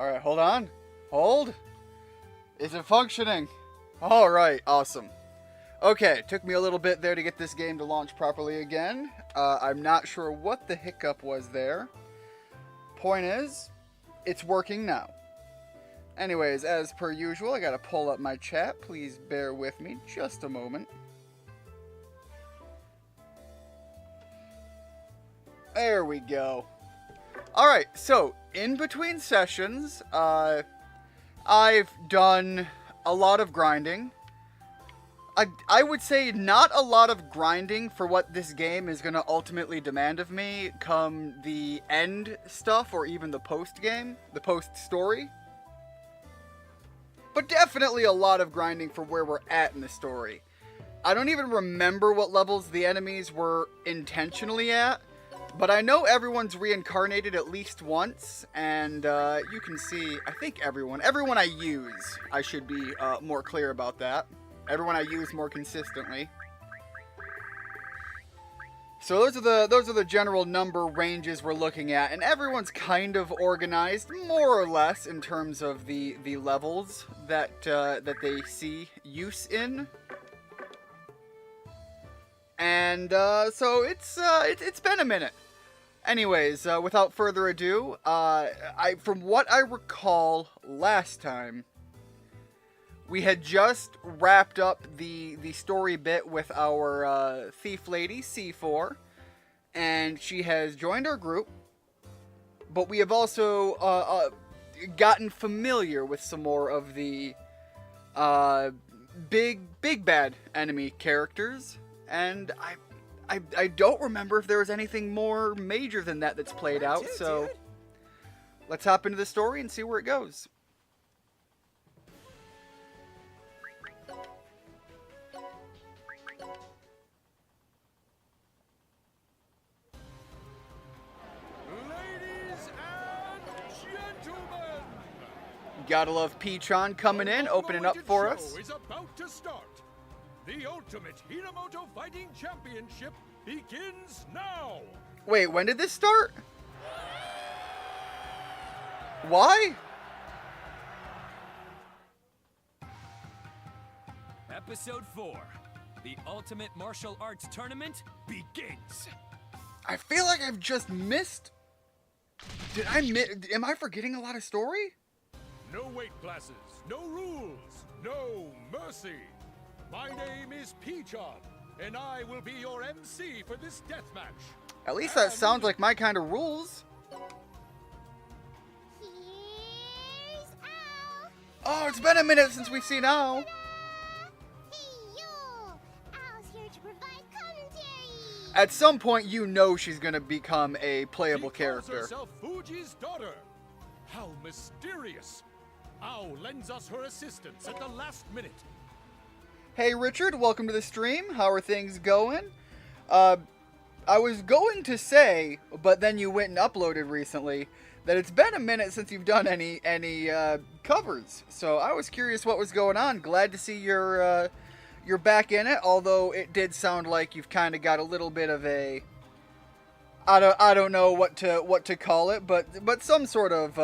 Alright, hold on. Hold. Is it functioning? Alright, awesome. Okay, took me a little bit there to get this game to launch properly again. I'm not sure what the hiccup was there. Point is, it's working now. Anyways, as per usual, I gotta pull up my chat. Please bear with me just a moment. There we go. Alright, so, in between sessions, I've done a lot of grinding. I would say not a lot of grinding for what this game is going to ultimately demand of me come the end stuff or even the post-game, the post-story. But definitely a lot of grinding for where we're at in the story. I don't even remember what levels the enemies were intentionally at, but I know everyone's reincarnated at least once, and you can see, I think everyone I use, I should be more clear about that. Everyone I use more consistently. So those are the general number ranges we're looking at, and everyone's kind of organized more or less in terms of the levels that they see use in. And so it's been a minute. Anyways, without further ado, from what I recall last time, we had just wrapped up the story bit with our thief lady, C4, and she has joined our group, but we have also gotten familiar with some more of the big bad enemy characters, and I don't remember if there was anything more major than that that's played out, so let's hop into the story and see where it goes. Gotta love Peachon coming in, opening up for us. Is about to start. The Ultimate Hiramoto Fighting Championship begins now. Wait, when did this start? Why? Episode 4. The Ultimate Martial Arts Tournament begins. I feel like I've just missed. Am I forgetting a lot of story? No weight classes, no rules, no mercy. My name is Peachon, and I will be your MC for this deathmatch. At least that sounds like my kind of rules. Here's Al. Oh, it's been a minute since we've seen Al. Hey, yo. Al's here to provide commentary. At some point, you know she's gonna become a playable character. She calls herself Fuji's daughter. How mysterious. Ao lends us her assistance at the last minute. Hey Richard, welcome to the stream. How are things going? I was going to say, but then you went and uploaded recently, that it's been a minute since you've done any covers. So I was curious what was going on. Glad to see you're back in it, although it did sound like you've kind of got a little bit of a I don't know what to call it, but some sort of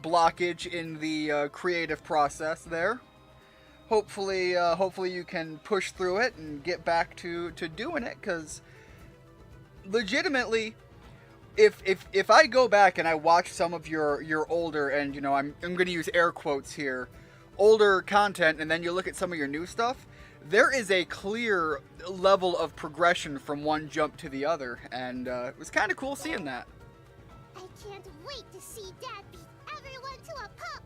blockage in the creative process there. Hopefully you can push through it and get back to doing it, because legitimately, if I go back and I watch some of your older, and you know I'm going to use air quotes here, older content, and then you look at some of your new stuff, there is a clear level of progression from one jump to the other, and it was kind of cool seeing that. I can't wait to see Dad beat everyone to a pulp.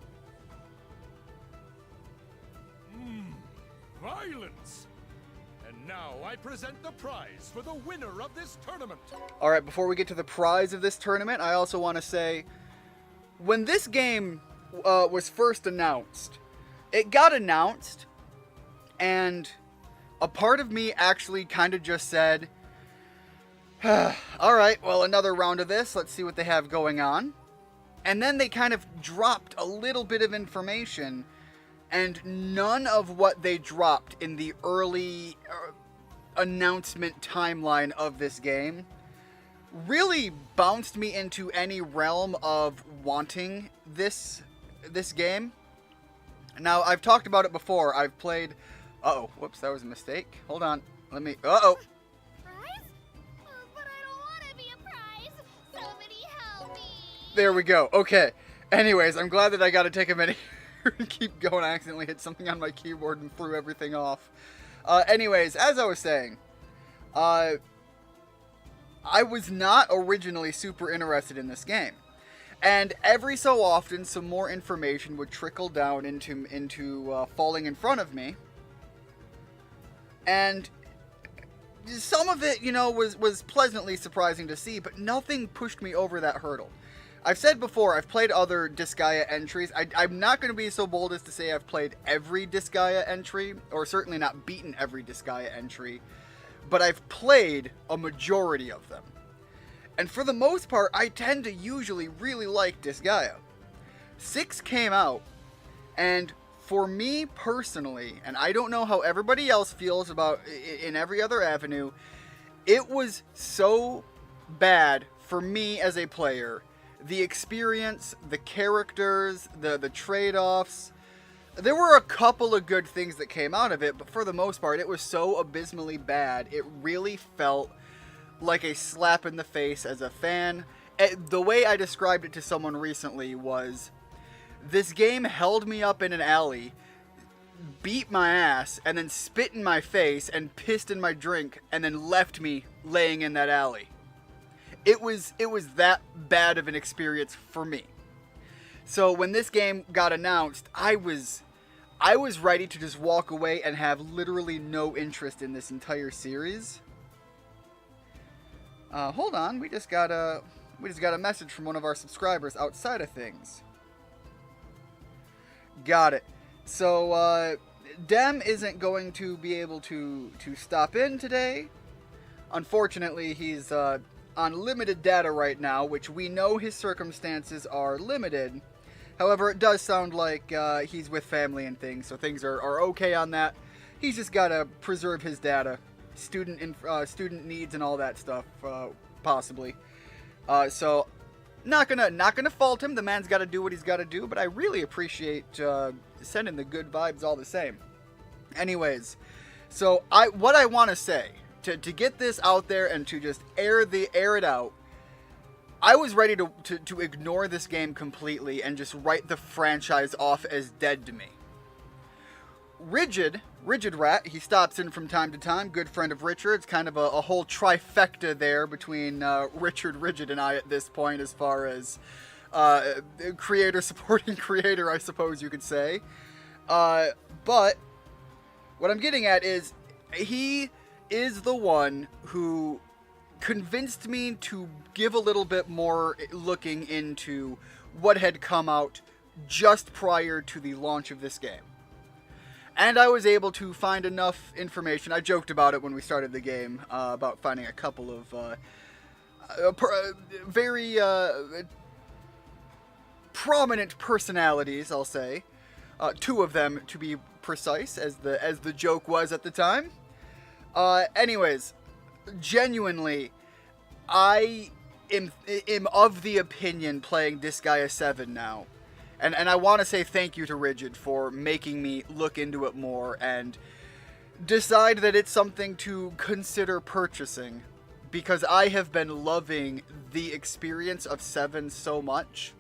Violence. And now I present the prize for the winner of this tournament. Alright, before we get to the prize of this tournament, I also want to say, when this game was first announced, it got announced, and a part of me actually kind of just said, alright, well, another round of this, let's see what they have going on. And then they kind of dropped a little bit of information, and none of what they dropped in the early announcement timeline of this game really bounced me into any realm of wanting this this game. Now, I've talked about it before. I've played... Uh-oh. Whoops, that was a mistake. Hold on. Let me... Uh-oh. Prize? But I don't want to be a prize. Somebody help me. There we go. Okay. Anyways, I'm glad that I got to take a minute to keep going. I accidentally hit something on my keyboard and threw everything off. Anyways, as I was saying, I was not originally super interested in this game. And every so often, some more information would trickle down into falling in front of me. And some of it, you know, was pleasantly surprising to see, but nothing pushed me over that hurdle. I've said before, I've played other Disgaea entries. I'm not going to be so bold as to say I've played every Disgaea entry, or certainly not beaten every Disgaea entry, but I've played a majority of them. And for the most part, I tend to usually really like Disgaea. 6 came out, and for me personally, and I don't know how everybody else feels about in every other avenue, it was so bad for me as a player. The experience, the characters, the trade-offs. There were a couple of good things that came out of it, but for the most part, it was so abysmally bad, it really felt like a slap in the face as a fan. The way I described it to someone recently was, this game held me up in an alley, beat my ass, and then spit in my face and pissed in my drink, and then left me laying in that alley. It was that bad of an experience for me. So when this game got announced, I was ready to just walk away and have literally no interest in this entire series. Hold on, we just got a message from one of our subscribers outside of things. Got it. So, Dem isn't going to be able to stop in today. Unfortunately, he's on limited data right now, which we know his circumstances are limited. However, it does sound like he's with family and things, so things are okay on that. He's just got to preserve his data. Student needs and all that stuff, possibly. So, not gonna fault him. The man's got to do what he's got to do. But I really appreciate sending the good vibes all the same. Anyways, so what I want to say to get this out there and to just air it out. I was ready to ignore this game completely and just write the franchise off as dead to me. Rigid Rat, he stops in from time to time, good friend of Richard's, kind of a whole trifecta there between Richard, Rigid, and I at this point as far as creator supporting creator, I suppose you could say. But what I'm getting at is he is the one who convinced me to give a little bit more looking into what had come out just prior to the launch of this game. And I was able to find enough information. I joked about it when we started the game, about finding a couple of very prominent personalities, I'll say. 2 of them, to be precise, as the joke was at the time. Anyways, genuinely, I am of the opinion, playing Disgaea 7 now, and I want to say thank you to Rigid for making me look into it more and decide that it's something to consider purchasing, because I have been loving the experience of 7 so much.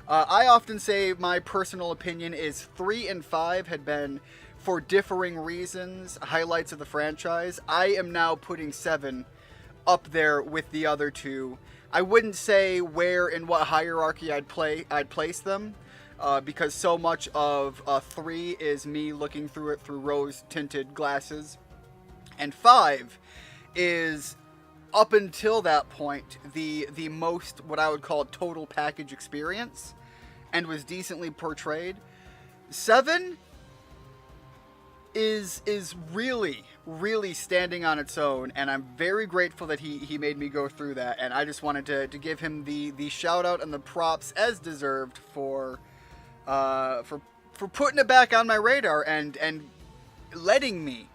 I often say my personal opinion is 3 and 5 had been, for differing reasons, highlights of the franchise. I am now putting 7 up there with the other 2. I wouldn't say where in what hierarchy I'd place them, because so much of 3 is me looking through it through rose-tinted glasses, and 5 is, up until that point, the most, what I would call, total package experience, and was decently portrayed. 7 is really, really standing on its own, and I'm very grateful that he made me go through that, and I just wanted to give him the shout out and the props as deserved for putting it back on my radar and letting me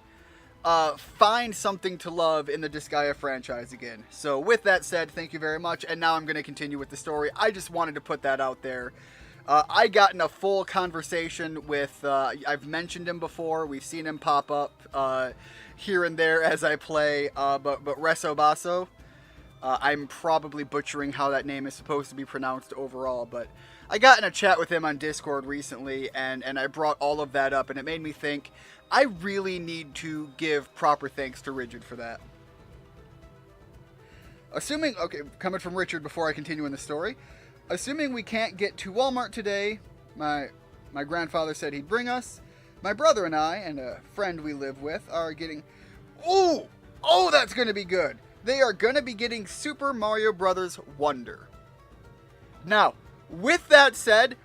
find something to love in the Disgaea franchise again. So with that said, thank you very much, and now I'm going to continue with the story. I just wanted to put that out there. I got in a full conversation with, I've mentioned him before, we've seen him pop up here and there as I play, but Reso Basso. I'm probably butchering how that name is supposed to be pronounced overall, but I got in a chat with him on Discord recently, and I brought all of that up, and it made me think, I really need to give proper thanks to Rigid for that. Assuming, okay, coming from Richard before I continue in the story, assuming we can't get to Walmart today, my grandfather said he'd bring us. My brother and I, and a friend we live with, are getting... Oh, that's going to be good. They are going to be getting Super Mario Bros. Wonder. Now, with that said,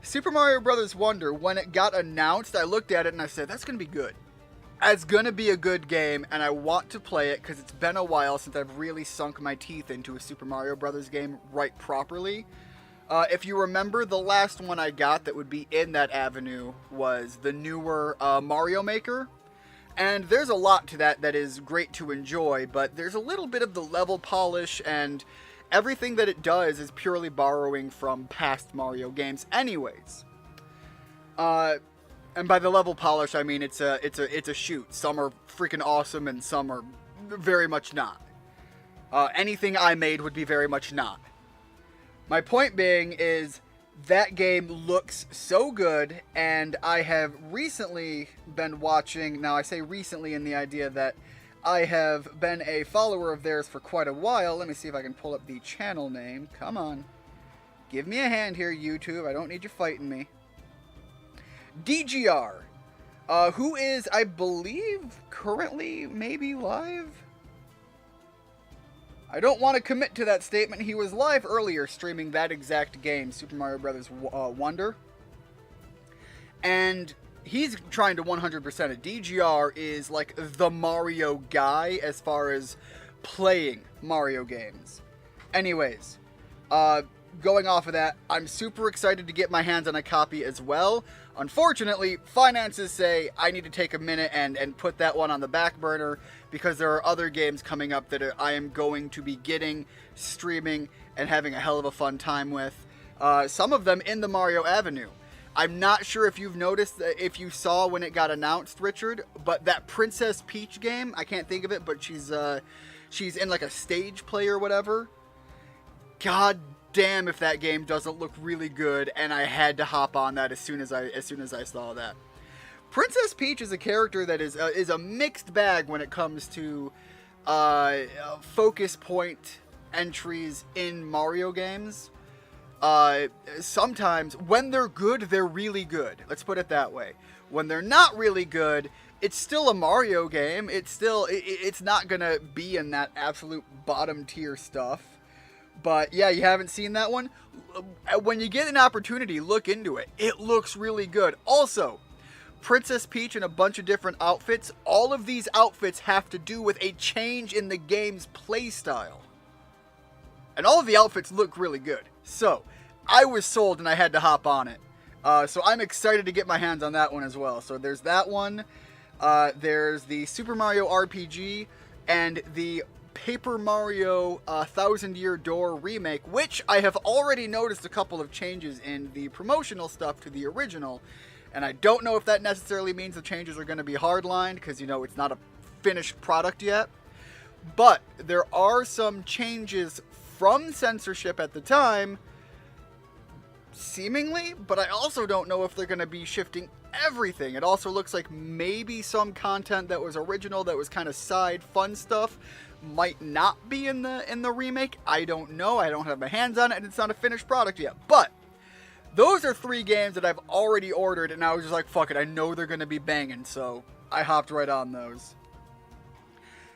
Super Mario Bros. Wonder, when it got announced, I looked at it and I said, that's going to be good. It's going to be a good game, and I want to play it because it's been a while since I've really sunk my teeth into a Super Mario Bros. Game right properly. If you remember, the last one I got that would be in that avenue was the newer Mario Maker. And there's a lot to that is great to enjoy, but there's a little bit of the level polish, and everything that it does is purely borrowing from past Mario games anyways. And by the level polish, I mean it's a shoot. Some are freaking awesome, and some are very much not. Anything I made would be very much not. My point being is that game looks so good, and I have recently been watching, now I say recently in the idea that I have been a follower of theirs for quite a while. Let me see if I can pull up the channel name. Come on. Give me a hand here, YouTube. I don't need you fighting me. DGR, who is, I believe, currently maybe live? I don't want to commit to that statement. He was live earlier streaming that exact game, Super Mario Bros. Wonder. And he's trying to 100% it. DGR is like the Mario guy as far as playing Mario games. Anyways, going off of that, I'm super excited to get my hands on a copy as well. Unfortunately, finances say I need to take a minute and put that one on the back burner because there are other games coming up that I am going to be getting, streaming, and having a hell of a fun time with. Some of them in the Mario Avenue. I'm not sure if you've noticed, if you saw when it got announced, Richard, but that Princess Peach game, I can't think of it, but she's in like a stage play or whatever. God damn if that game doesn't look really good, and I had to hop on that as soon as I saw that. Princess Peach is a character that is a mixed bag when it comes to focus point entries in Mario games. Sometimes when they're good, they're really good. Let's put it that way. When they're not really good, it's still a Mario game. It's not gonna be in that absolute bottom tier stuff. But yeah, you haven't seen that one? When you get an opportunity, look into it. It looks really good. Also, Princess Peach in a bunch of different outfits. All of these outfits have to do with a change in the game's playstyle. And all of the outfits look really good. So, I was sold and I had to hop on it. So I'm excited to get my hands on that one as well. So there's that one. There's the Super Mario RPG and the Paper Mario 1000-Year Door remake, which I have already noticed a couple of changes in the promotional stuff to the original, and I don't know if that necessarily means the changes are going to be hardlined, because, you know, it's not a finished product yet, but there are some changes from censorship at the time, seemingly, but I also don't know if they're going to be shifting everything. It also looks like maybe some content that was original, that was kind of side fun stuff, might not be in the remake. I don't know. I don't have my hands on it, and it's not a finished product yet. But those are 3 games that I've already ordered, and I was just like, fuck it, I know they're going to be banging, so I hopped right on those.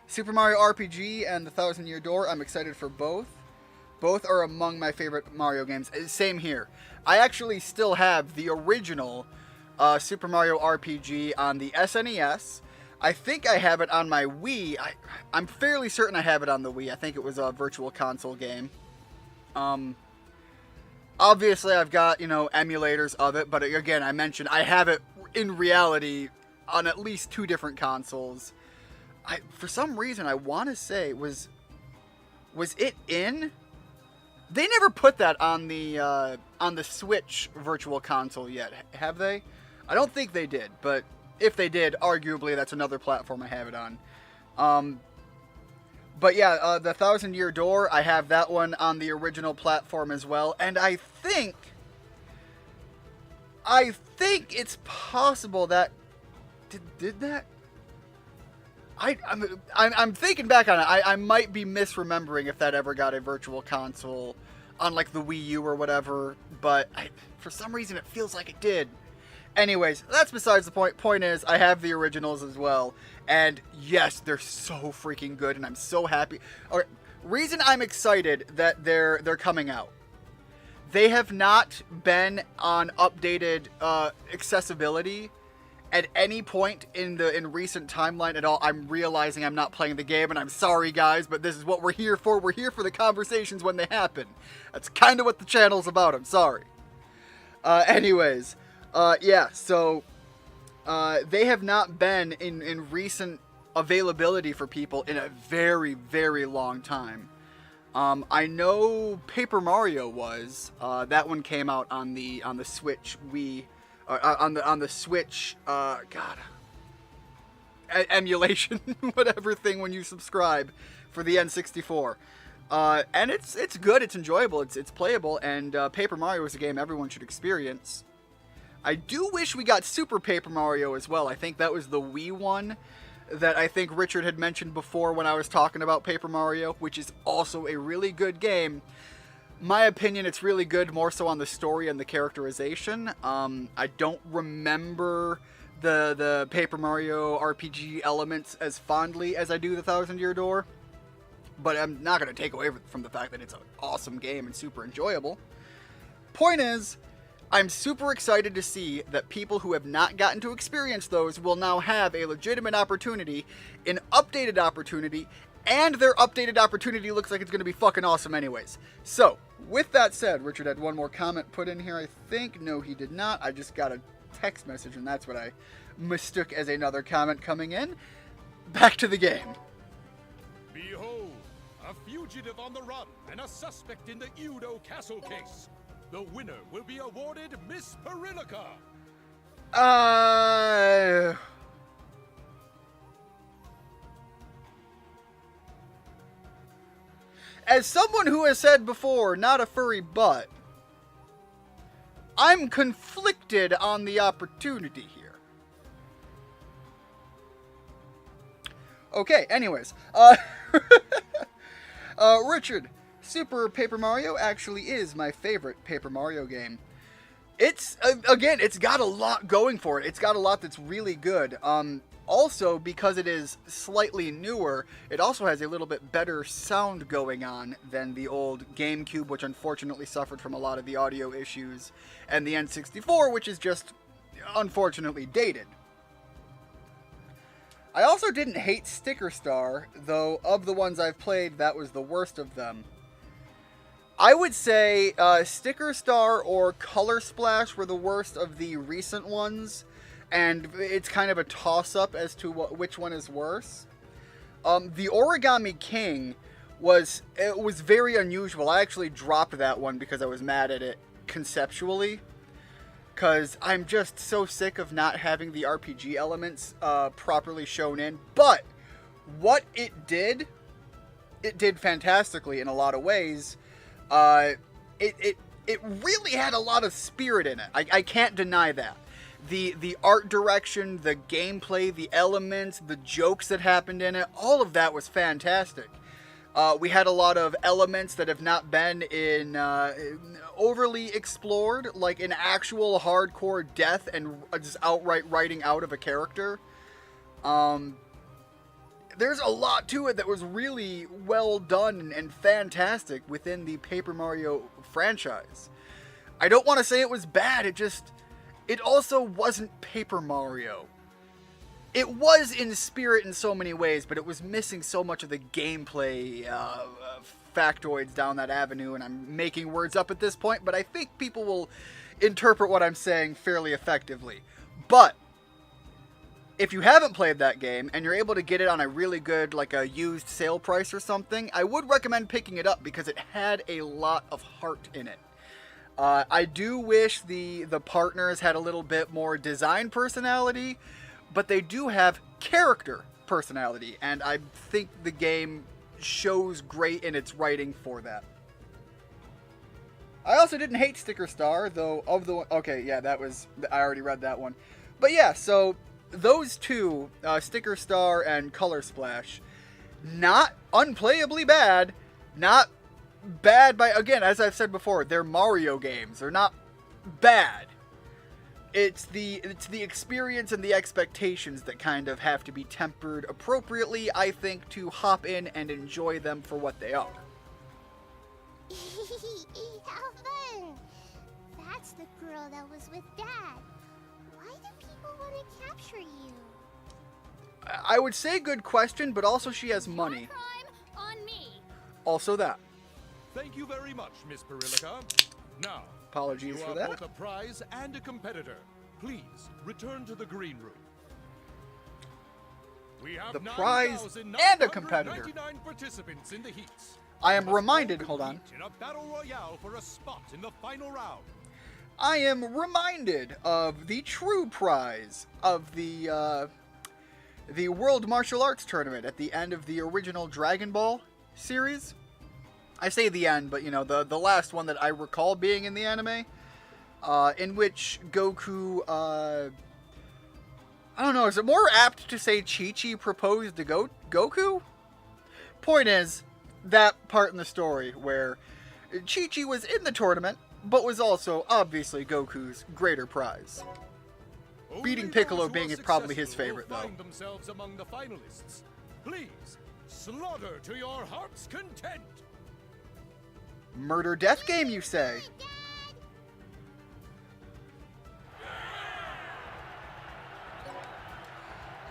Super Mario RPG and the 1000-Year Door, I'm excited for both. Both are among my favorite Mario games. Same here. I actually still have the original Super Mario RPG on the SNES. I think I have it on my Wii. I'm fairly certain I have it on the Wii. I think it was a virtual console game. Obviously, I've got, emulators of it, but again, I mentioned I have it in reality on at least 2 different consoles. For some reason, I want to say, was it in They never put that on the Switch Virtual Console yet, have they? I don't think they did, but if they did, arguably that's another platform I have it on. But yeah, the Thousand Year Door, I have that one on the original platform as well, and I think it's possible that did that. I'm thinking back on it. I might be misremembering if that ever got a Virtual Console on like the Wii U or whatever, but for some reason it feels like it did. Anyways, that's besides the point. Point is, I have the originals as well, and yes, they're so freaking good, and I'm so happy. All right, reason I'm excited that they're coming out. They have not been on updated accessibility at any point in recent timeline at all. I'm realizing I'm not playing the game, and I'm sorry, guys, but this is what we're here for. We're here for the conversations when they happen. That's kind of what the channel's about. I'm sorry. Anyways, yeah, so they have not been in recent availability for people in a very, very long time. I know Paper Mario was. That one came out on the Switch Wii. On the Switch, emulation, whatever thing when you subscribe for the N64, and it's good, it's enjoyable, it's playable, and Paper Mario is a game everyone should experience. I do wish we got Super Paper Mario as well. I think that was the Wii one that I think Richard had mentioned before when I was talking about Paper Mario, which is also a really good game. My opinion, it's really good, more so on the story and the characterization. I don't remember the Paper Mario RPG elements as fondly as I do the Thousand Year Door, but I'm not going to take away from the fact that it's an awesome game and super enjoyable. Point is, I'm super excited to see that people who have not gotten to experience those will now have a legitimate opportunity, an updated opportunity, and their updated opportunity looks like it's going to be fucking awesome anyways. So, with that said, Richard had one more comment put in here, I think. No, he did not. I just got a text message, and that's what I mistook as another comment coming in. Back to the game. Behold, a fugitive on the run and a suspect in the Udo Castle case. The winner will be awarded Miss Perilica. As someone who has said before, not a furry butt, I'm conflicted on the opportunity here. Okay, anyways. Richard, Super Paper Mario actually is my favorite Paper Mario game. It's, again, it's got a lot going for it. It's got a lot that's really good. Also, because it is slightly newer, it also has a little bit better sound going on than the old GameCube, which unfortunately suffered from a lot of the audio issues, and the N64, which is just unfortunately dated. I also didn't hate Sticker Star, though of the ones I've played, that was the worst of them. I would say Sticker Star or Color Splash were the worst of the recent ones, and it's kind of a toss-up as to which one is worse. The Origami King was very unusual. I actually dropped that one because I was mad at it conceptually, because I'm just so sick of not having the RPG elements properly shown in. But what it did fantastically in a lot of ways. It really had a lot of spirit in it. I can't deny that. The art direction, the gameplay, the elements, the jokes that happened in it, all of that was fantastic. We had a lot of elements that have not been overly explored, like an actual hardcore death and just outright writing out of a character. There's a lot to it that was really well done and fantastic within the Paper Mario franchise. I don't want to say it was bad, it also wasn't Paper Mario. It was in spirit in so many ways, but it was missing so much of the gameplay factoids down that avenue, and I'm making words up at this point, but I think people will interpret what I'm saying fairly effectively. But if you haven't played that game and you're able to get it on a really good, like a used sale price or something, I would recommend picking it up because it had a lot of heart in it. I do wish the partners had a little bit more design personality, but they do have character personality, and I think the game shows great in its writing for that. I also didn't hate Sticker Star, though, okay, yeah, I already read that one. But yeah, so those two, Sticker Star and Color Splash, not unplayably bad, not bad by, again, as I've said before, they're Mario games. They're not bad. It's the experience and the expectations that kind of have to be tempered appropriately, I think, to hop in and enjoy them for what they are. How fun! That's the girl that was with Dad. Why do people want to capture you? I would say good question, but also she has money. Crime on me. Also that. Thank you very much, Miss Perillica. Now, Apologies you for are that. both a prize and a competitor. Please return to the green room. We have The prize and a competitor. 9,999 participants in the heats. I am You must reminded, all hold on. compete in a battle royale for a spot in the final round. I am reminded of the true prize of the World Martial Arts Tournament at the end of the original Dragon Ball series. I say the end, but you know, the last one that I recall being in the anime, in which Goku, I don't know, is it more apt to say Chi-Chi proposed to Goku? Point is, that part in the story where Chi-Chi was in the tournament, but was also obviously Goku's greater prize. Beating Only Piccolo those who being are probably his successful favorite, will though. find themselves among the finalists. Please, slaughter to your heart's content. Murder death game, you say? Dad!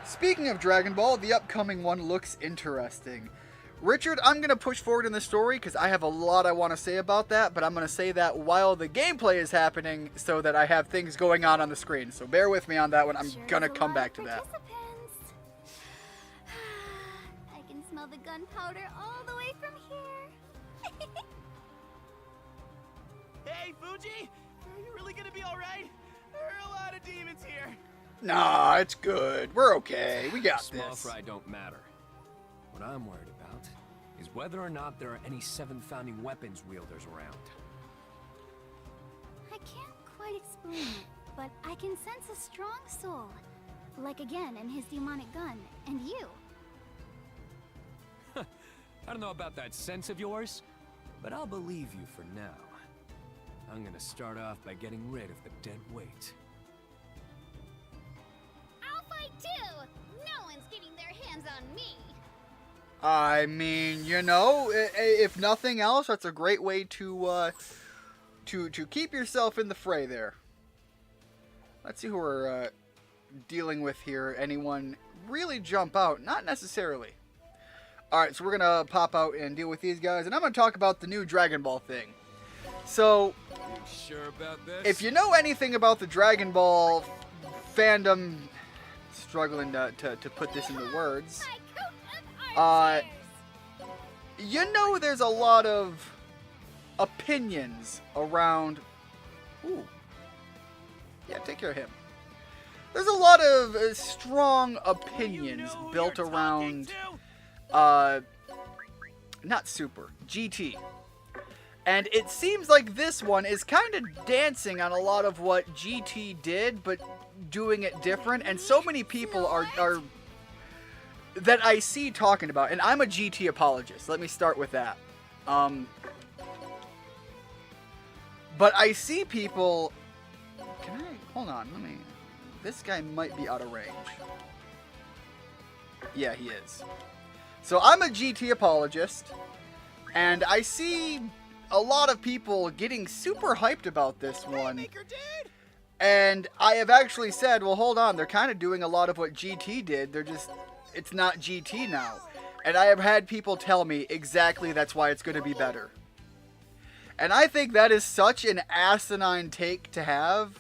Speaking of Dragon Ball, the upcoming one looks interesting. Richard, I'm going to push forward in the story because I have a lot I want to say about that, but I'm going to say that while the gameplay is happening so that I have things going on the screen. So bear with me on that one. I'm Sure going to is a come lot back of to that. participants. I can smell the gunpowder all the way from here. Hey, Fuji! Are you really gonna be alright? There are a lot of demons here. Nah, it's good. We're okay. We got Small this. fry don't matter. What I'm worried about is whether or not there are any 7 founding weapons wielders around. I can't quite explain it, but I can sense a strong soul. Like again in his demonic gun, and you. I don't know about that sense of yours, but I'll believe you for now. I'm gonna start off by getting rid of the dead weight. I'll fight too! No one's getting their hands on me! I mean, you know, if nothing else, that's a great way to keep yourself in the fray there. Let's see who we're dealing with here. Anyone really jump out? Not necessarily. Alright, so we're going to pop out and deal with these guys, and I'm going to talk about the new Dragon Ball thing. So, You sure about this? if you know anything about the Dragon Ball fandom, struggling to put this into words, My coat of arms you know there's a lot of opinions around... Ooh. Yeah, take care of him. There's a lot of strong opinions You know who built you're around... talking not Super, GT. And it seems like this one is kind of dancing on a lot of what GT did, but doing it different. And so many people are that I see talking about, and I'm a GT apologist. Let me start with that. But I see people... Can I... Hold on, let me... This guy might be out of range. Yeah, he is. So I'm a GT apologist, and I see a lot of people getting super hyped about this one. Maker did? And I have actually said, well, hold on, they're kind of doing a lot of what GT did. They're just... It's not GT now. And I have had people tell me exactly that's why it's going to be better. And I think that is such an asinine take to have.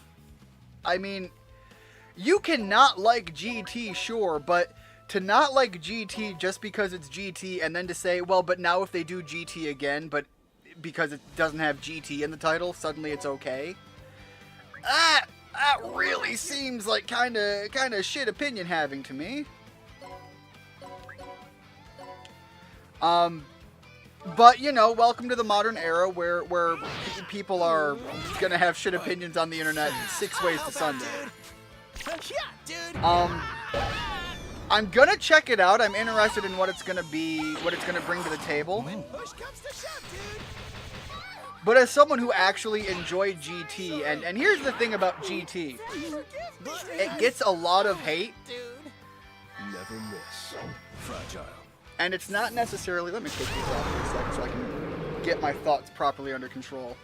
I mean, You cannot like GT, sure, but to not like GT just because it's GT and then to say, well, but now if they do GT again, but because it doesn't have GT in the title, suddenly it's okay. That really seems like kind of shit opinion having to me. But you know, welcome to the modern era where people are gonna have shit opinions on the internet 6 ways to Sunday. I'm gonna check it out. I'm interested in what it's gonna be, what it's gonna bring to the table. But as someone who actually enjoyed GT, and here's the thing about GT, it gets a lot of hate. Never miss. Fragile. And it's not necessarily... Let me take these off for a second so I can get my thoughts properly under control.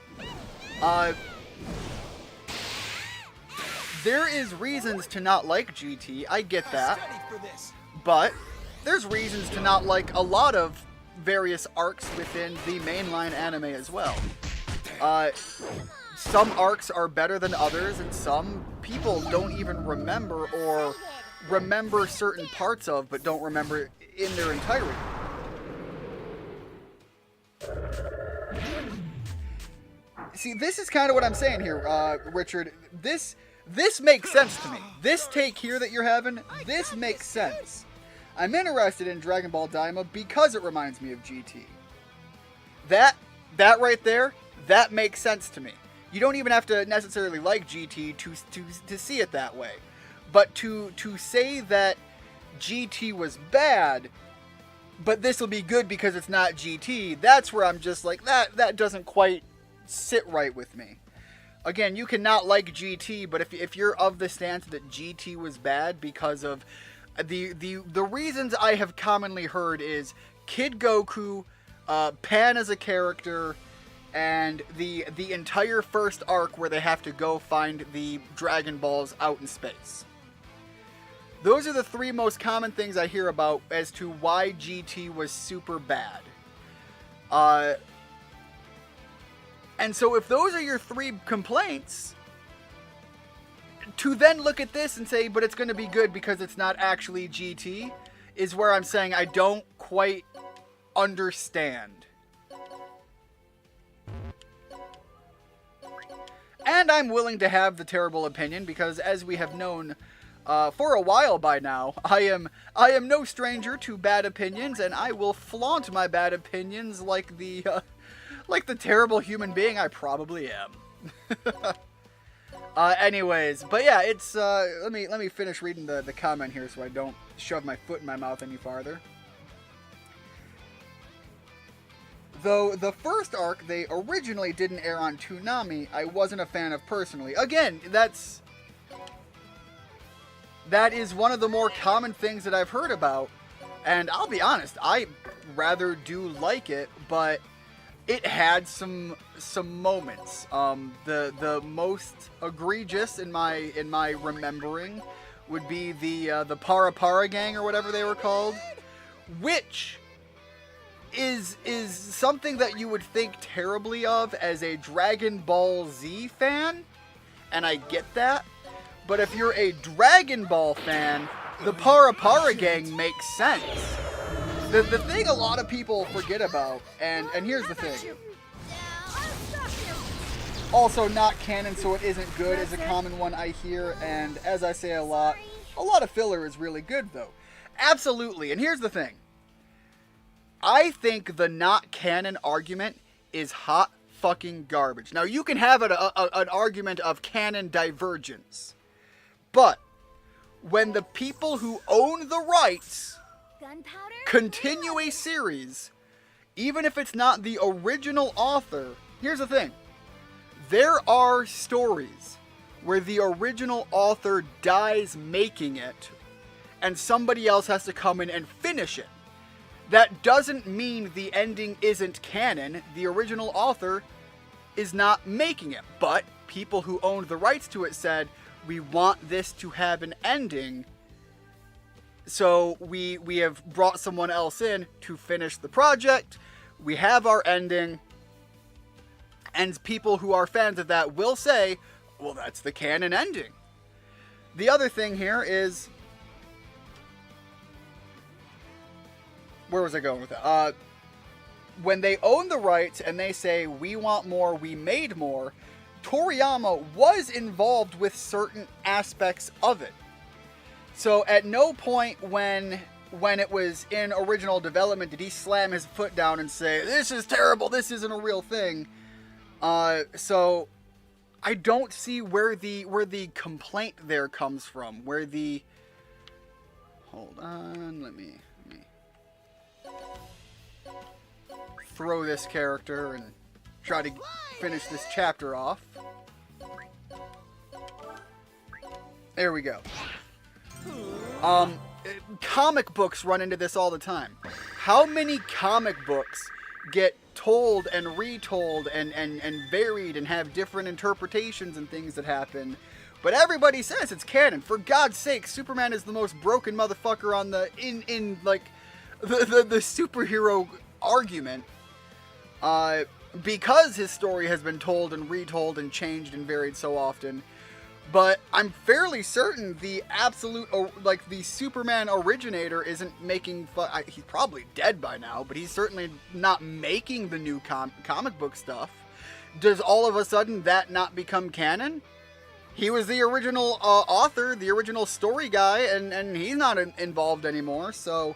There is reasons to not like GT, I get that. But there's reasons to not like a lot of various arcs within the mainline anime as well. Some arcs are better than others, and some people don't even remember or remember certain parts of, but don't remember in their entirety. See, this is kind of what I'm saying here, Richard. This makes sense to me. This take here that you're having, this makes sense. I'm interested in Dragon Ball Daima because it reminds me of GT. That right there, that makes sense to me. You don't even have to necessarily like GT to see it that way. But to say that GT was bad, but this will be good because it's not GT, that's where I'm just like, that doesn't quite sit right with me. Again, you cannot like GT, but if you're of the stance that GT was bad because of the reasons I have commonly heard is Kid Goku, Pan as a character, and the entire first arc where they have to go find the Dragon Balls out in space. Those are the 3 most common things I hear about as to why GT was super bad. And so if those are your 3 complaints, to then look at this and say, but it's going to be good because it's not actually GT, is where I'm saying I don't quite understand. And I'm willing to have the terrible opinion because, as we have known for a while by now, I am no stranger to bad opinions, and I will flaunt my bad opinions like the terrible human being I probably am. Anyways, but yeah, it's let me finish reading the comment here so I don't shove my foot in my mouth any farther. Though the first arc they originally didn't air on Toonami, I wasn't a fan of personally. Again, that is one of the more common things that I've heard about, and I'll be honest, I rather do like it, but it had some moments. The most egregious in my remembering would be the Para Para gang or whatever they were called, which is something that you would think terribly of as a Dragon Ball Z fan, and I get that. But if you're a Dragon Ball fan, the Para Para gang makes sense. The thing a lot of people forget about, and here's the thing. Also not canon, so it isn't good, is a common one I hear, and as I say a lot of filler is really good, though. Absolutely, and here's the thing. I think the not canon argument is hot fucking garbage. Now, you can have an argument of canon divergence, but when the people who own the rights continue a series, even if it's not the original author, here's the thing. There are stories where the original author dies making it, and somebody else has to come in and finish it. That doesn't mean the ending isn't canon. The original author is not making it, but people who owned the rights to it said, we want this to have an ending, so we have brought someone else in to finish the project. We have our ending, and people who are fans of that will say, well, that's the canon ending. The other thing here is, where was I going with that? When they own the rights and they say, we want more, we made more, Toriyama was involved with certain aspects of it. So at no point when it was in original development did he slam his foot down and say, this is terrible, this isn't a real thing. So I don't see where the complaint there comes from. Hold on, let me throw this character and try to finish this chapter off. There we go. Comic books run into this all the time. How many comic books get told and retold and varied and have different interpretations and things that happen, but everybody says it's canon? For God's sake, Superman is the most broken motherfucker on the in like the superhero argument, because his story has been told and retold and changed and varied so often. But I'm fairly certain the absolute, like, the Superman originator isn't making fun. He's probably dead by now, but he's certainly not making the new comic book stuff. Does all of a sudden that not become canon? He was the original author, the original story guy, and he's not involved anymore, so...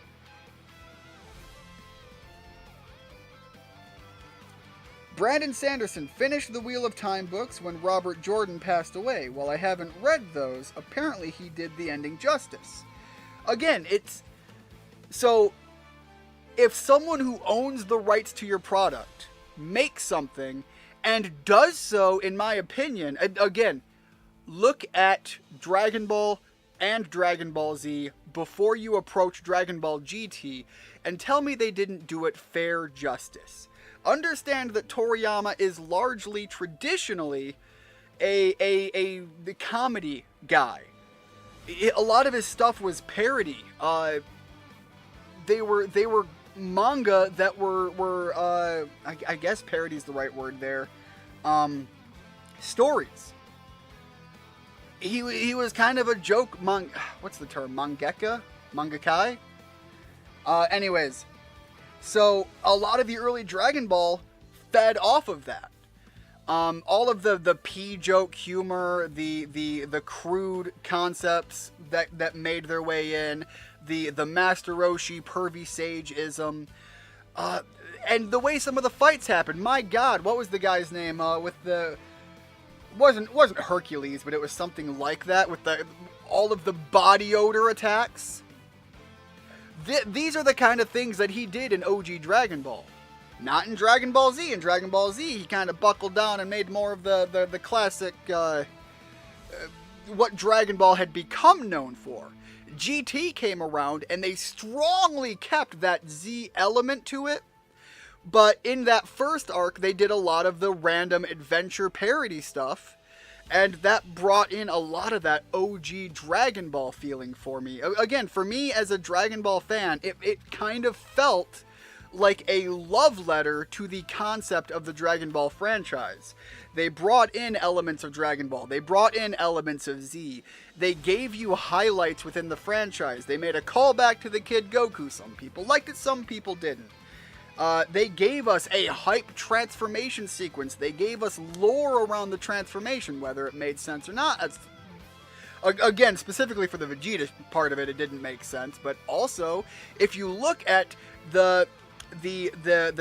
Brandon Sanderson finished the Wheel of Time books when Robert Jordan passed away. While I haven't read those, apparently he did the ending justice. Again, it's... So, if someone who owns the rights to your product makes something, and does so, in my opinion... Again, look at Dragon Ball and Dragon Ball Z before you approach Dragon Ball GT, and tell me they didn't do it fair justice. Understand that Toriyama is largely, traditionally, the comedy guy. A lot of his stuff was parody. They were manga that were I guess parody is the right word there. Stories. He was kind of a joke what's the term? Mangakai? Anyways. So, a lot of the early Dragon Ball fed off of that. All of the pea joke humor, the crude concepts that made their way in, the Master Roshi pervy sage-ism, and the way some of the fights happened. My God, what was the guy's name with the... Wasn't Hercules, but it was something like that with all of the body odor attacks. These are the kind of things that he did in OG Dragon Ball. Not in Dragon Ball Z. In Dragon Ball Z, he kind of buckled down and made more of the classic, what Dragon Ball had become known for. GT came around, and they strongly kept that Z element to it. But in that first arc, they did a lot of the random adventure parody stuff. And that brought in a lot of that OG Dragon Ball feeling for me. Again, for me as a Dragon Ball fan, it kind of felt like a love letter to the concept of the Dragon Ball franchise. They brought in elements of Dragon Ball. They brought in elements of Z. They gave you highlights within the franchise. They made a callback to the Kid Goku. Some people liked it, some people didn't. They gave us a hype transformation sequence. They gave us lore around the transformation, whether it made sense or not. Again, specifically for the Vegeta part of it, it didn't make sense. But also, if you look at the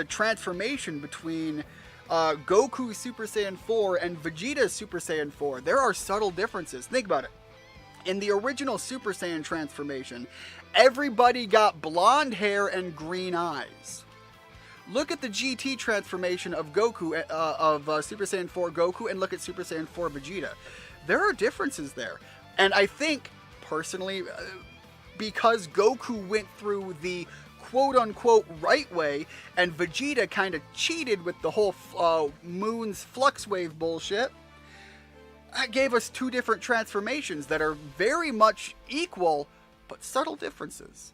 transformation between Goku Super Saiyan 4 and Vegeta Super Saiyan 4, there are subtle differences. Think about it. In the original Super Saiyan transformation, everybody got blonde hair and green eyes. Look at the GT transformation of Goku, of Super Saiyan 4 Goku, and look at Super Saiyan 4 Vegeta. There are differences there. And I think, personally, because Goku went through the quote-unquote right way, and Vegeta kind of cheated with the whole Moon's Flux Wave bullshit, that gave us two different transformations that are very much equal, but subtle differences.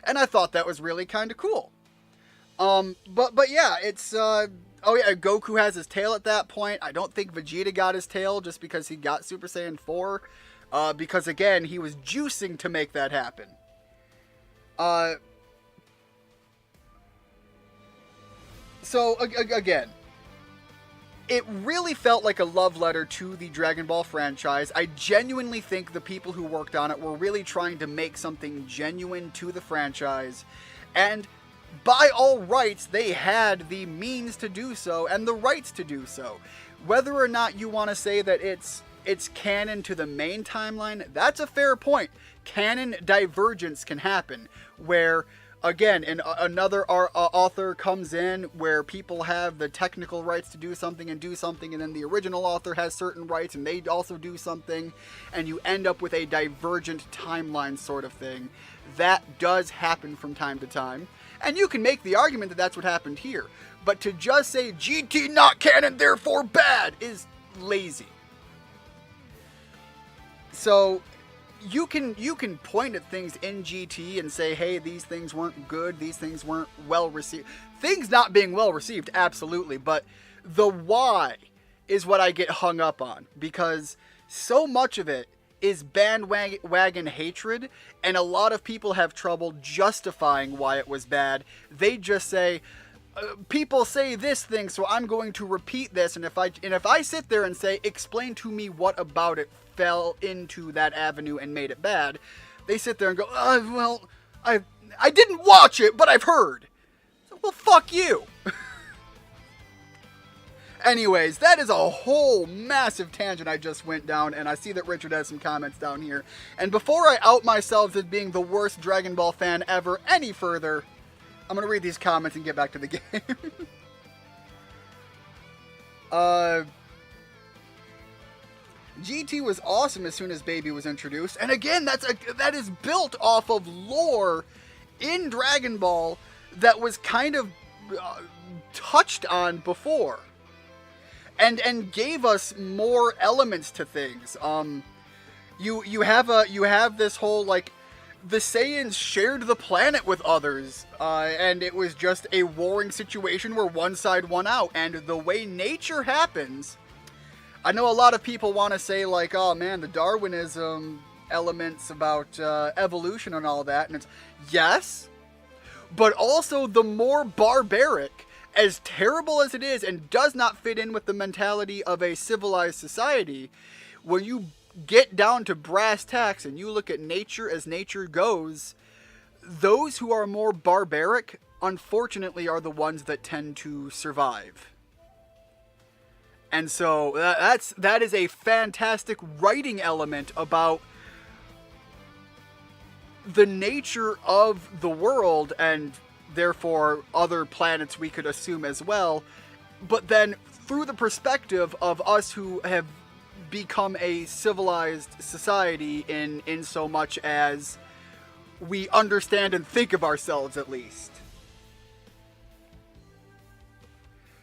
And I thought that was really kind of cool. But yeah, it's, oh yeah, Goku has his tail at that point. I don't think Vegeta got his tail just because he got Super Saiyan 4. because again, he was juicing to make that happen. So again, it really felt like a love letter to the Dragon Ball franchise. I genuinely think the people who worked on it were really trying to make something genuine to the franchise, and by all rights, they had the means to do so and the rights to do so. Whether or not you want to say that it's canon to the main timeline, that's a fair point. Canon divergence can happen, where, again, another author comes in where people have the technical rights to do something, and then the original author has certain rights and they also do something, and you end up with a divergent timeline sort of thing. That does happen from time to time. And you can make the argument that that's what happened here. But to just say GT not canon, therefore bad, is lazy. So you can point at things in GT and say, hey, these things weren't good, these things weren't well received. Things not being well received, absolutely. But the why is what I get hung up on. Because so much of it is bandwagon hatred, and a lot of people have trouble justifying why it was bad. They just say, people say this thing, so I'm going to repeat this, and if I sit there and say, explain to me what about it fell into that avenue and made it bad, they sit there and go, well, I didn't watch it, but I've heard. So, well, fuck you. Anyways, that is a whole massive tangent I just went down, and I see that Richard has some comments down here. And before I out myself as being the worst Dragon Ball fan ever any further, I'm going to read these comments and get back to the game. GT was awesome as soon as Baby was introduced. And again, that is built off of lore in Dragon Ball that was kind of touched on before. And gave us more elements to things. You have this whole, like, the Saiyans shared the planet with others, and it was just a warring situation where one side won out. And the way nature happens, I know a lot of people want to say, like, oh man, the Darwinism elements about evolution and all that, and it's yes, but also the more barbaric. As terrible as it is and does not fit in with the mentality of a civilized society, when you get down to brass tacks and you look at nature as nature goes, those who are more barbaric, unfortunately, are the ones that tend to survive. And so that is a fantastic writing element about the nature of the world, and therefore other planets we could assume as well, but then through the perspective of us who have become a civilized society in so much as we understand and think of ourselves, at least.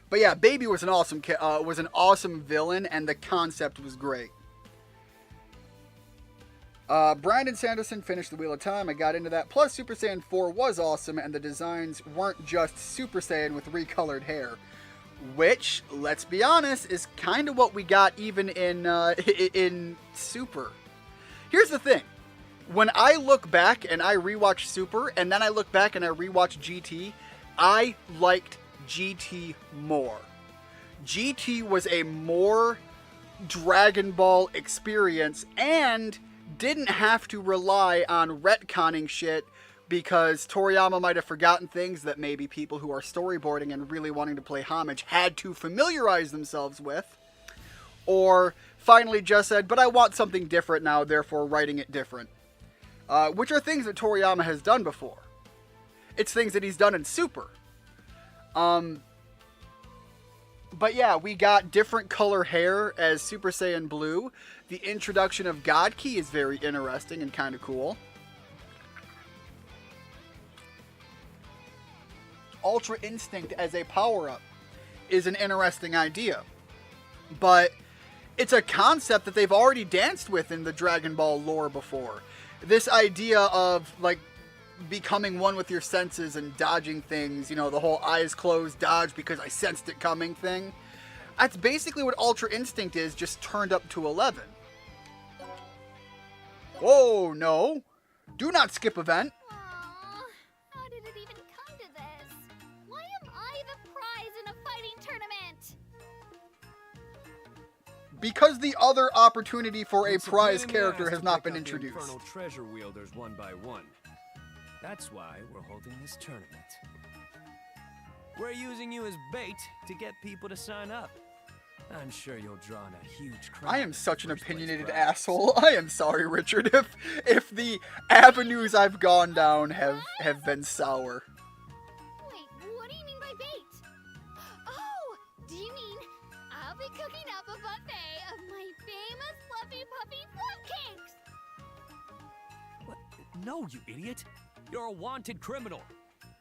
But yeah, Baby was an awesome villain, and the concept was great. Brandon Sanderson finished the Wheel of Time. I got into that. Plus, Super Saiyan 4 was awesome, and the designs weren't just Super Saiyan with recolored hair. Which, let's be honest, is kind of what we got even in Super. Here's the thing. When I look back and I rewatch Super, and then I look back and I rewatch GT, I liked GT more. GT was a more Dragon Ball experience, and didn't have to rely on retconning shit because Toriyama might have forgotten things that maybe people who are storyboarding and really wanting to play homage had to familiarize themselves with. Or finally just said, but I want something different now, therefore writing it different. Which are things that Toriyama has done before. It's things that he's done in Super. But yeah, we got different color hair as Super Saiyan Blue. The introduction of God Ki is very interesting and kind of cool. Ultra Instinct as a power-up is an interesting idea. But it's a concept that they've already danced with in the Dragon Ball lore before. This idea of, like, becoming one with your senses and dodging things, you know, the whole eyes closed dodge because I sensed it coming thing. That's basically what Ultra Instinct is, just turned up to 11. Oh, no. Do not skip event. Aw, how did it even come to this? Why am I the prize in a fighting tournament? Because the other opportunity for a It's prize pain in the character ass has to not pick been out the introduced. infernal treasure wielders one by one. That's why we're holding this tournament. We're using you as bait to get people to sign up. I'm sure you'll draw in a huge crowd. I am such an in the first place opinionated prize. asshole. I am sorry, Richard, if the avenues I've gone down have been sour. Wait, what do you mean by bait? Oh, do you mean I'll be cooking up a buffet of my famous fluffy puffy fluff cakes? What? No, you idiot. You're a wanted criminal.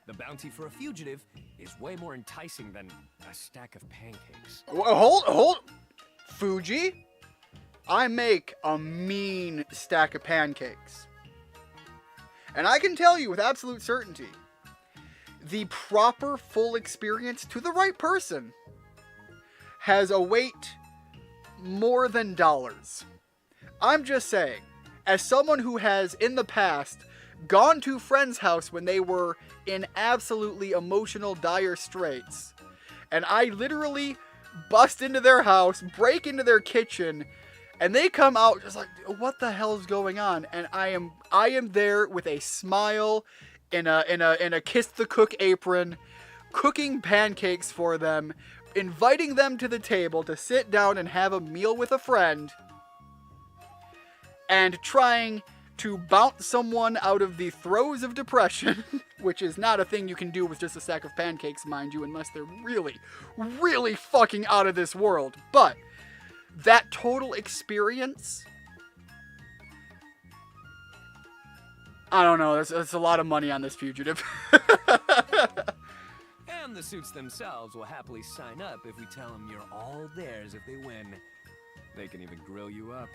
The bounty for a fugitive is way more enticing than a stack of pancakes. Hold. Fuji, I make a mean stack of pancakes. And I can tell you with absolute certainty, the proper full experience to the right person has a weight more than dollars. I'm just saying, as someone who has in the past gone to friends' house when they were in absolutely emotional dire straits, and I literally bust into their house, break into their kitchen, and they come out just like, what the hell is going on? And I am there with a smile, in a kiss the cook apron, cooking pancakes for them, inviting them to the table to sit down and have a meal with a friend, and trying to bounce someone out of the throes of depression, which is not a thing you can do with just a stack of pancakes, mind you, unless they're really, really fucking out of this world. But that total experience, I don't know, that's a lot of money on this fugitive. And the suits themselves will happily sign up if we tell them you're all theirs if they win. They can even grill you up.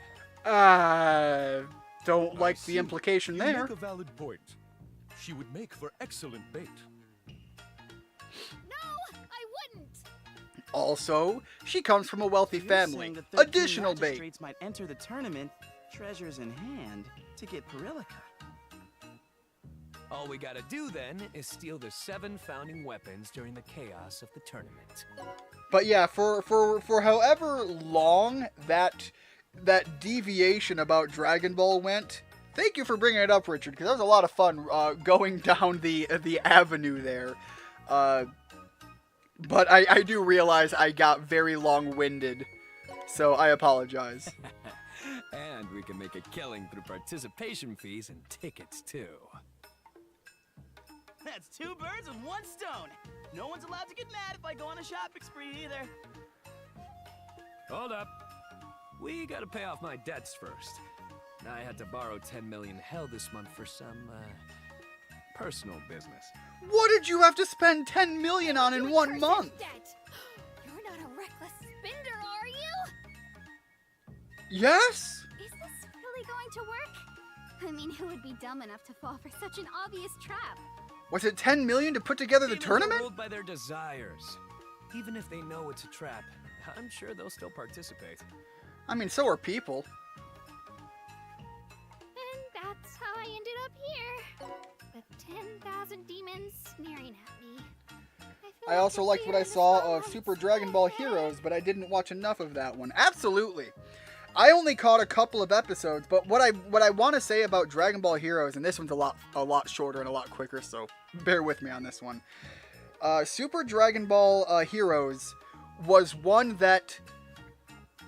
Don't like see. the implication You there. make a valid point. She would make for excellent bait. No, I wouldn't. Also, she comes from a wealthy You're family. saying the 13 Additional bait. magistrates might enter the tournament, treasures in hand, to get Perillica. All we gotta do then is steal the 7 founding weapons during the chaos of the tournament. But yeah, for however long that deviation about Dragon Ball went, thank you for bringing it up, Richard, because that was a lot of fun going down the avenue there. But I do realize I got very long-winded, so I apologize. And we can make a killing through participation fees and tickets too. That's 2 birds with 1 stone. No one's allowed to get mad if I go on a shopping spree either. Hold up. We gotta pay off my debts first. I had to borrow 10 million hell this month for some, personal business. What did you have to spend 10 million on in 1 month? You're not a reckless spender, are you? Yes? Is this really going to work? I mean, who would be dumb enough to fall for such an obvious trap? Was it 10 million to put together the Demons are tournament? ruled by their desires. Even if they know it's a trap, I'm sure they'll still participate. I mean, so are people. And that's how I ended up here. With 10,000 demons sneering at me. feel I also the liked what fear I in the saw of spotlight Super Dragon Ball spread. Heroes, but I didn't watch enough of that one. Absolutely. I only caught a couple of episodes, but what I want to say about Dragon Ball Heroes, and this one's a lot shorter and a lot quicker, so bear with me on this one. Super Dragon Ball Heroes was one that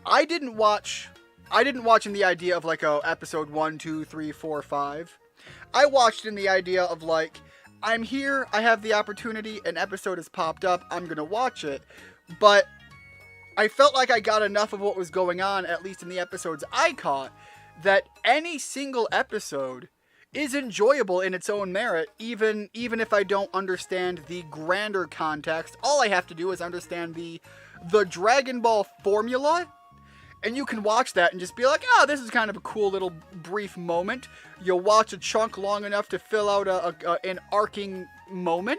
I didn't watch in the idea of like episode 1, 2, 3, 4, 5. I watched in the idea of like, I'm here, I have the opportunity, an episode has popped up, I'm gonna watch it. But I felt like I got enough of what was going on, at least in the episodes I caught, that any single episode is enjoyable in its own merit, even if I don't understand the grander context. All I have to do is understand the Dragon Ball formula, and you can watch that and just be like, oh, this is kind of a cool little brief moment. You'll watch a chunk long enough to fill out an arcing moment,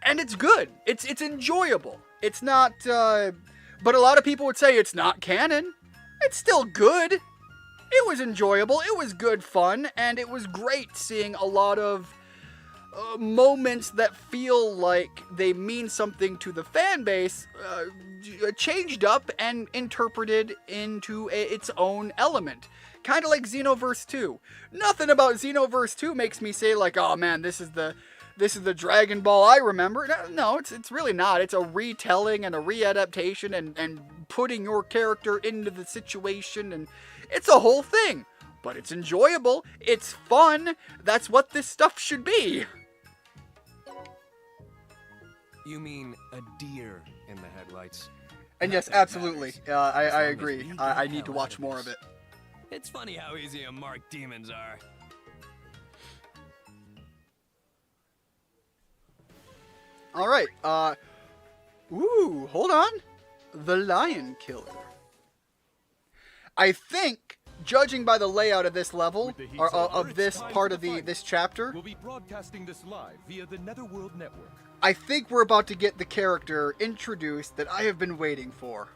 and it's good. It's enjoyable. It's not, but a lot of people would say it's not canon. It's still good. it was enjoyable, it was good fun, and it was great seeing a lot of moments that feel like they mean something to the fan base changed up and interpreted into its own element. Kind of like Xenoverse 2. Nothing about Xenoverse 2 makes me say like, oh man, this is the Dragon Ball I remember. No, it's really not. It's a retelling and a readaptation and putting your character into the situation, and it's a whole thing. But it's enjoyable. It's fun. That's what this stuff should be. You mean a deer in the headlights? And yes, absolutely. I agree. I need to watch more of it. It's funny how easy to mark demons are. All right. Ooh, hold on. The Lion Killer. I think, judging by the layout of this level, or of this part of this chapter, We'll be broadcasting this live via the Netherworld Network. I think we're about to get the character introduced that I have been waiting for.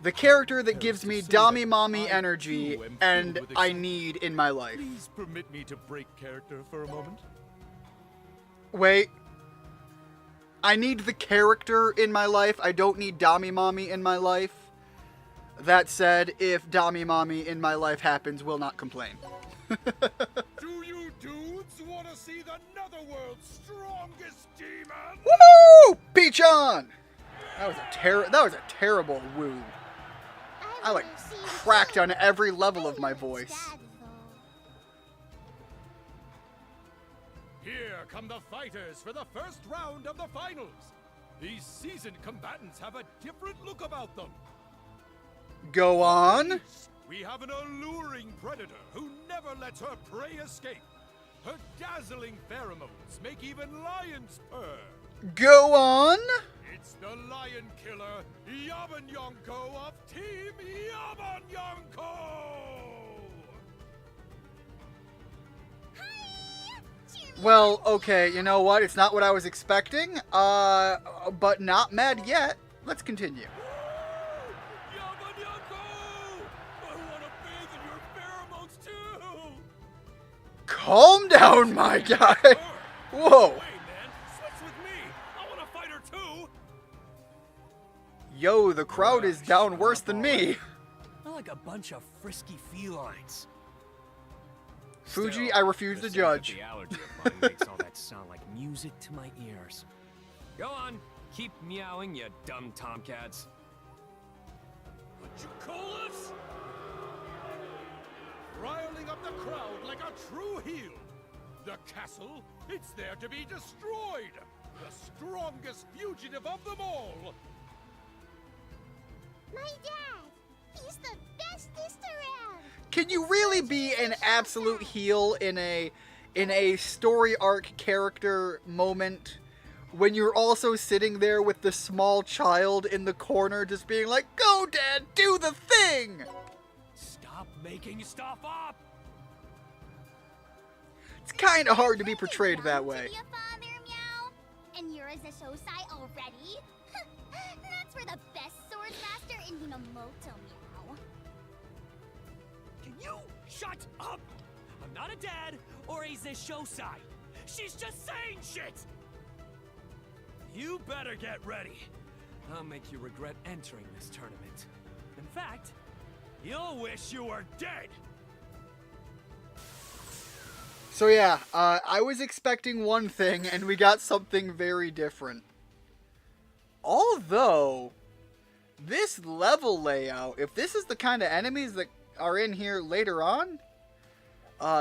The character that gives me Dami-Mami energy and I need in my life. Please permit me to break character for a moment. Wait. I need the character in my life. I don't need Dami-Mami in my life. That said, if Dami-Mami in my life happens, will not complain. Do you dudes want to see the Netherworld's strongest demon? Woo! Peach-on! That was a terrible woo. I like cracked on every level of my voice. Here come the fighters for the first round of the finals. These seasoned combatants have a different look about them. Go on. We have an alluring predator who never lets her prey escape. Her dazzling pheromones make even lions purr. Go on. It's the Lion Killer, Yabanyonko of Team Yabanyonko! Well, okay, you know what? It's not what I was expecting, but not mad yet. Let's continue. Yabanyonko! I want to bathe in your pheromones too! Calm down, my guy. Whoa. Hey man, switch with me! I want to fight her too! Yo, the crowd is down worse than me. They're like a bunch of frisky felines. Fuji, Still, I refuse to this ain't judge. The allergy of mine makes all that sound like music to my ears. Go on, keep meowing, you dumb tomcats. What you call us? Riling up the crowd like a true heel. The castle, it's there to be destroyed. The strongest fugitive of them all. My dad! He's the bestest around! Can you really be an absolute heel in a story arc character moment when you're also sitting there with the small child in the corner just being like, "Go, Dad, do the thing!" Stop making stuff up! It's kind of hard to be portrayed that You long way. to be a father, Meow? And you're as a Shosai already? That's for the best swordsmaster in Minamoto, Meow. Can you shut up? I'm not a dad or a Zeshosai. She's just saying shit! You better get ready. I'll make you regret entering this tournament. In fact, you'll wish you were dead! So yeah, I was expecting one thing, and we got something very different. Although, this level layout, if this is the kind of enemies that are in here later on,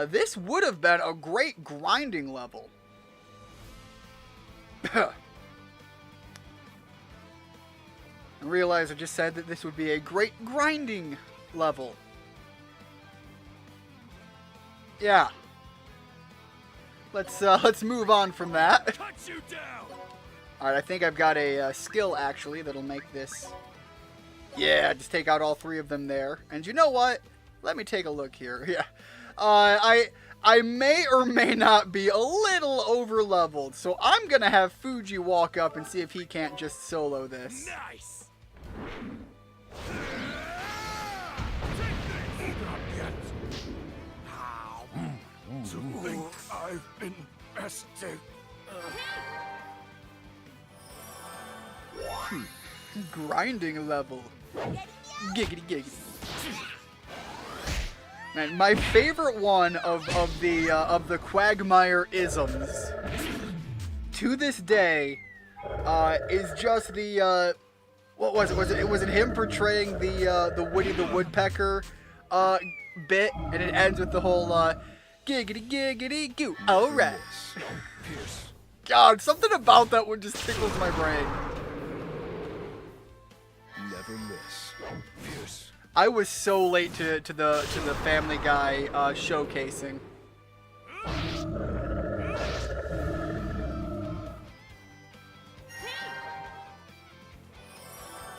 this would have been a great grinding level. I realize I just said that this would be a great grinding level. Yeah. Let's move on from that. Cut you down! Alright, I think I've got a skill, actually, that'll make this... Yeah, just take out all three of them there. And you know what? Let me take a look here. Yeah. I may or may not be a little over-leveled, so I'm gonna have Fuji walk up and see if he can't just solo this. Nice! Take To think I've invested. Grinding level. Giggity giggity. Man, my favorite one of the Quagmire isms to this day is just the what was it? Was it him portraying the Woody the Woodpecker bit, and it ends with the whole giggity giggity goo. All right. God, something about that one just tickles my brain. Never miss. Pierce. I was so late to the Family Guy showcasing.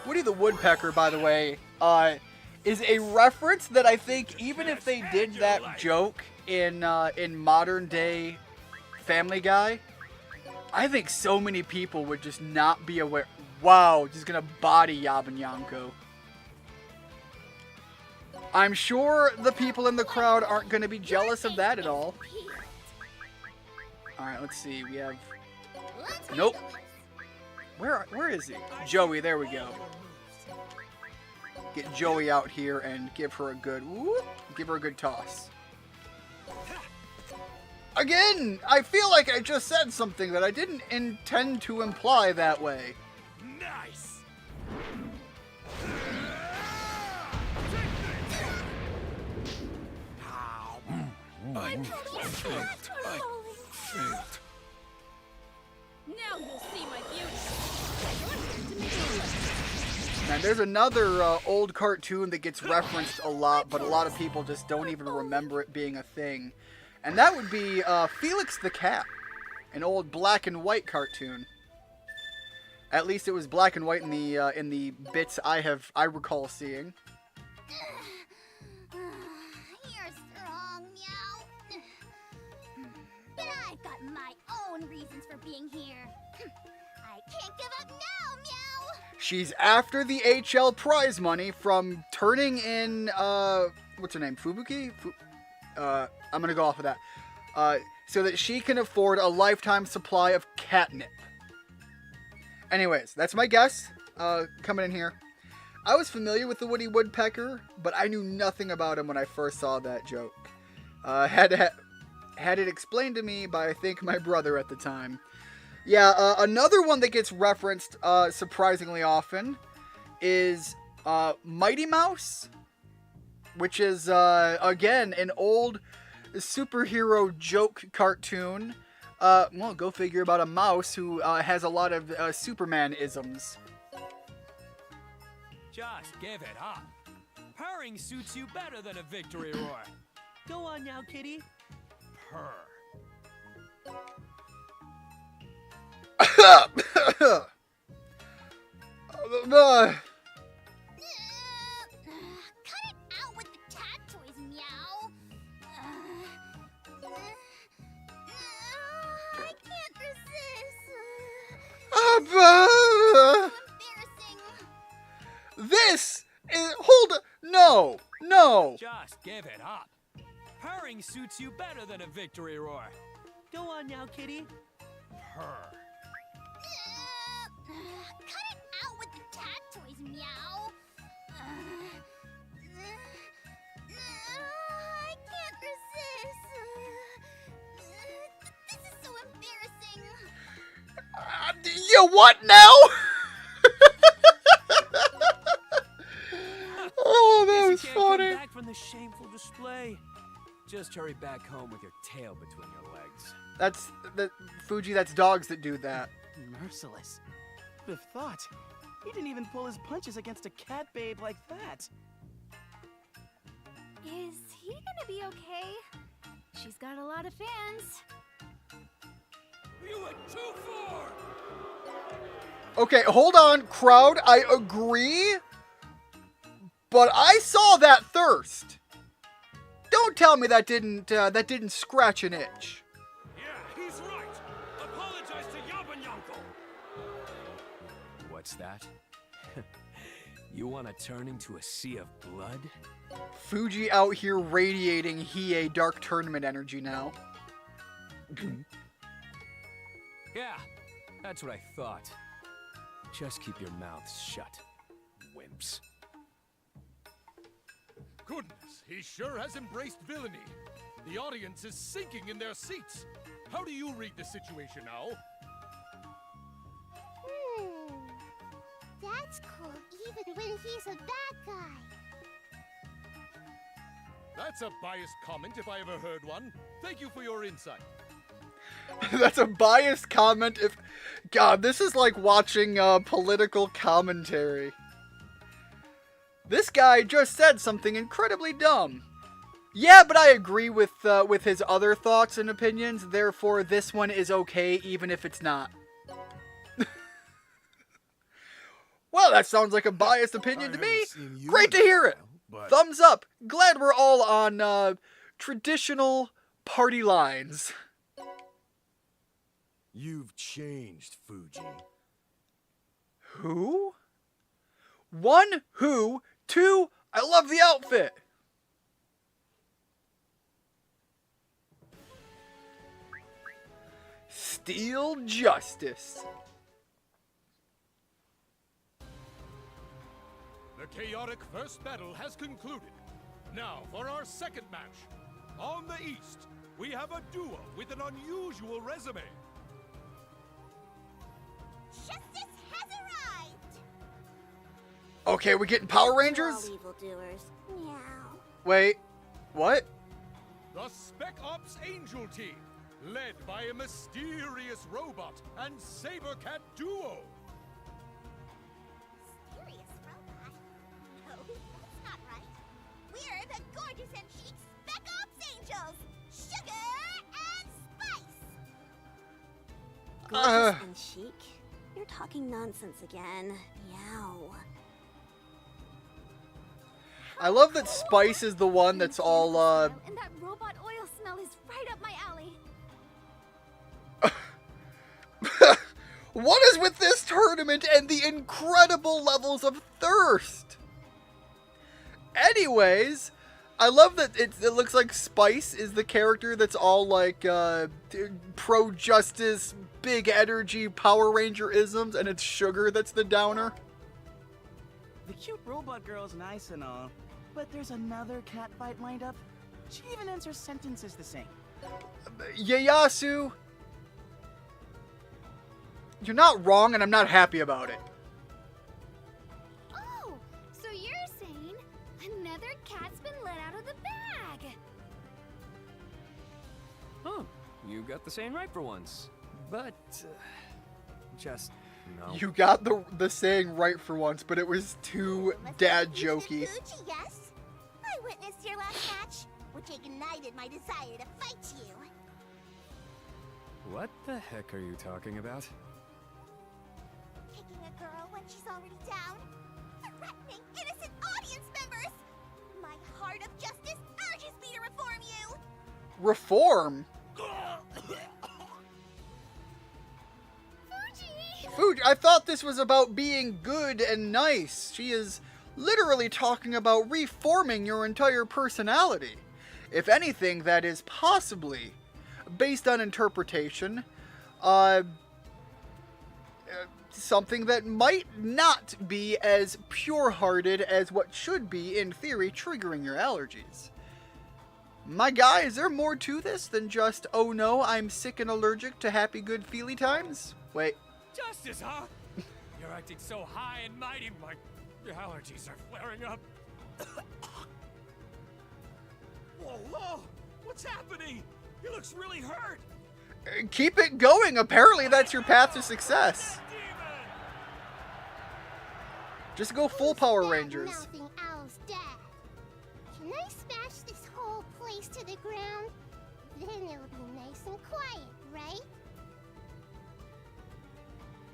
Woody the Woodpecker, by the way, is a reference that I think even if they did that joke in modern day Family Guy, I think so many people would just not be aware. Wow, just gonna body Yabanyanko. I'm sure the people in the crowd aren't gonna be jealous of that at all. Alright, let's see. We have... Nope. Where is he? Joey, there we go. Get Joey out here and give her a good... Whoop, give her a good toss. Again, I feel like I just said something that I didn't intend to imply that way. Nice. I failed. I failed. Now you'll see my beauty. Man, there's another old cartoon that gets referenced a lot, but a lot of people just don't even remember it being a thing. And that would be Felix the Cat, an old black and white cartoon. At least it was black and white in the bits I recall seeing. You're strong, Meow. But I've got my own reasons for being here. I can't give up now, Meow. She's after the HL prize money from turning in what's her name? Fubuki? I'm gonna go off of that. So that she can afford a lifetime supply of catnip. Anyways, that's my guess. Coming in here. I was familiar with the Woody Woodpecker, but I knew nothing about him when I first saw that joke. Had it explained to me by, I think, my brother at the time. Yeah, another one that gets referenced surprisingly often is Mighty Mouse, which is, again, an old superhero joke cartoon. Well, go figure, about a mouse who has a lot of Superman-isms. Just give it up. Purring suits you better than a victory roar. Go on now, kitty. Purr. Cut it out with the cat toys, Meow. I can't resist. Embarrassing. This is... Hold... No. Just give it up. Purring suits you better than a victory roar. Go on now, kitty. Purr. Cut it out with the cat toys, Meow. I can't resist. This is so embarrassing. You what now? Oh, that was Guess you can't funny. come back from the shameful display. Just hurry back home with your tail between your legs. That's... Fuji, that's dogs that do that. Merciless. Who'd have thought? He didn't even pull his punches against a cat babe like that. Is he gonna be okay? She's got a lot of fans. You went too far. Okay, hold on, crowd. I agree. But I saw that thirst. Don't tell me that didn't scratch an itch. Yeah, he's right. Apologize to Yabanyanko. What's that? You want to turn into a sea of blood? Fuji out here radiating Hiei Dark Tournament energy now. Yeah, that's what I thought. Just keep your mouths shut, wimps. Goodness, he sure has embraced villainy. The audience is sinking in their seats. How do you read the situation now? That's cool, even when he's a bad guy. That's a biased comment if I ever heard one. Thank you for your insight. That's a biased comment if... God, this is like watching political commentary. This guy just said something incredibly dumb. Yeah, but I agree with his other thoughts and opinions, therefore this one is okay even if it's not. Well, that sounds like a biased opinion to me. Great to hear it. Thumbs up. Glad we're all on traditional party lines. You've changed, Fuji. Who? 1, who? 2, I love the outfit. Steel Justice. The chaotic first battle has concluded. Now for our second match. On the east, we have a duo with an unusual resume. Justice has arrived! Okay, we're getting Power Rangers? All evildoers. Meow. Wait, what? The Spec Ops Angel Team, led by a mysterious robot and Sabercat duo. Mysterious robot? No, that's not right. We're the gorgeous and chic Spec Ops Angels! Sugar and Spice! Gorgeous and chic? You're talking nonsense again. Meow. I love that Spice is the one that's all, And that robot oil smell is right up my alley. What is with this tournament and the incredible levels of thirst? Anyways, I love that it looks like Spice is the character that's all like pro-justice, big energy, Power Ranger isms, and it's Sugar that's the downer. The cute robot girl's nice and all, but there's another cat fight lined up. She even ends her sentences the same. Ieyasu, you're not wrong, and I'm not happy about it. Oh, so you're saying another cat's been let out of the bag? Huh, you got the saying right for once. But, just no. You got the saying right for once, but it was too dad jokey. Fuji, yes. I witnessed your last match, which ignited my desire to fight you. What the heck are you talking about? Kicking a girl when she's already down. Threatening innocent audience members. My heart of justice urges me to reform you. Reform? Fuji, I thought this was about being good and nice. She is literally talking about reforming your entire personality. If anything, that is possibly, based on interpretation, something that might not be as pure-hearted as what should be, in theory, triggering your allergies. My guy, is there more to this than just, oh no, I'm sick and allergic to happy good feely times? Wait. Justice, huh? You're acting so high and mighty, my allergies are flaring up. Whoa, whoa! What's happening? He looks really hurt! Keep it going. Apparently that's your path to success. Just go full Power Rangers. Mouthing Owl's dad. Can I smash this whole place to the ground? Then it'll be nice and quiet, right?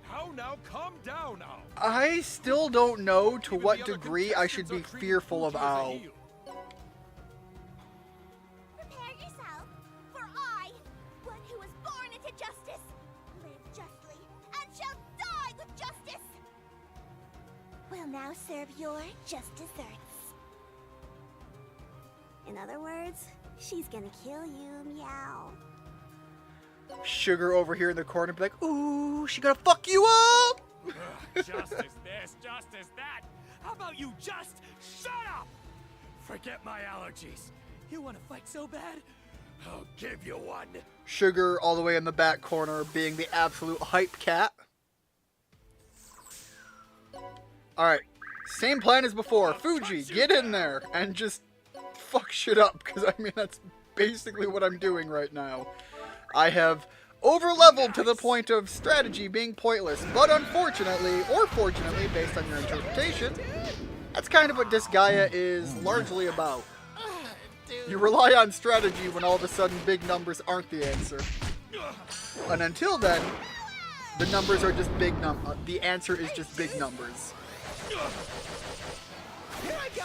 How now? Calm down now. I still don't know to Even what the other degree I should be contestants are treating fearful of Fuji as a Owl. heel. Prepare yourself, for I, one who was born into justice, live justly and shall die with justice. Will now serve your just desserts. In other words, she's gonna kill you, meow. Sugar over here in the corner be like, ooh, she gonna fuck you up! Just as this, just as that. How about you just shut up? Forget my allergies. You want to fight so bad? I'll give you one. Sugar all the way in the back corner being the absolute hype cat. Alright, same plan as before. Fuji, get in there and just fuck shit up, because I mean that's basically what I'm doing right now. I have over-leveled to the point of strategy being pointless, but unfortunately, or fortunately, based on your interpretation, that's kind of what Disgaea is largely about. You rely on strategy when all of a sudden big numbers aren't the answer. And until then, the numbers are just big the answer is just big numbers. Here I go.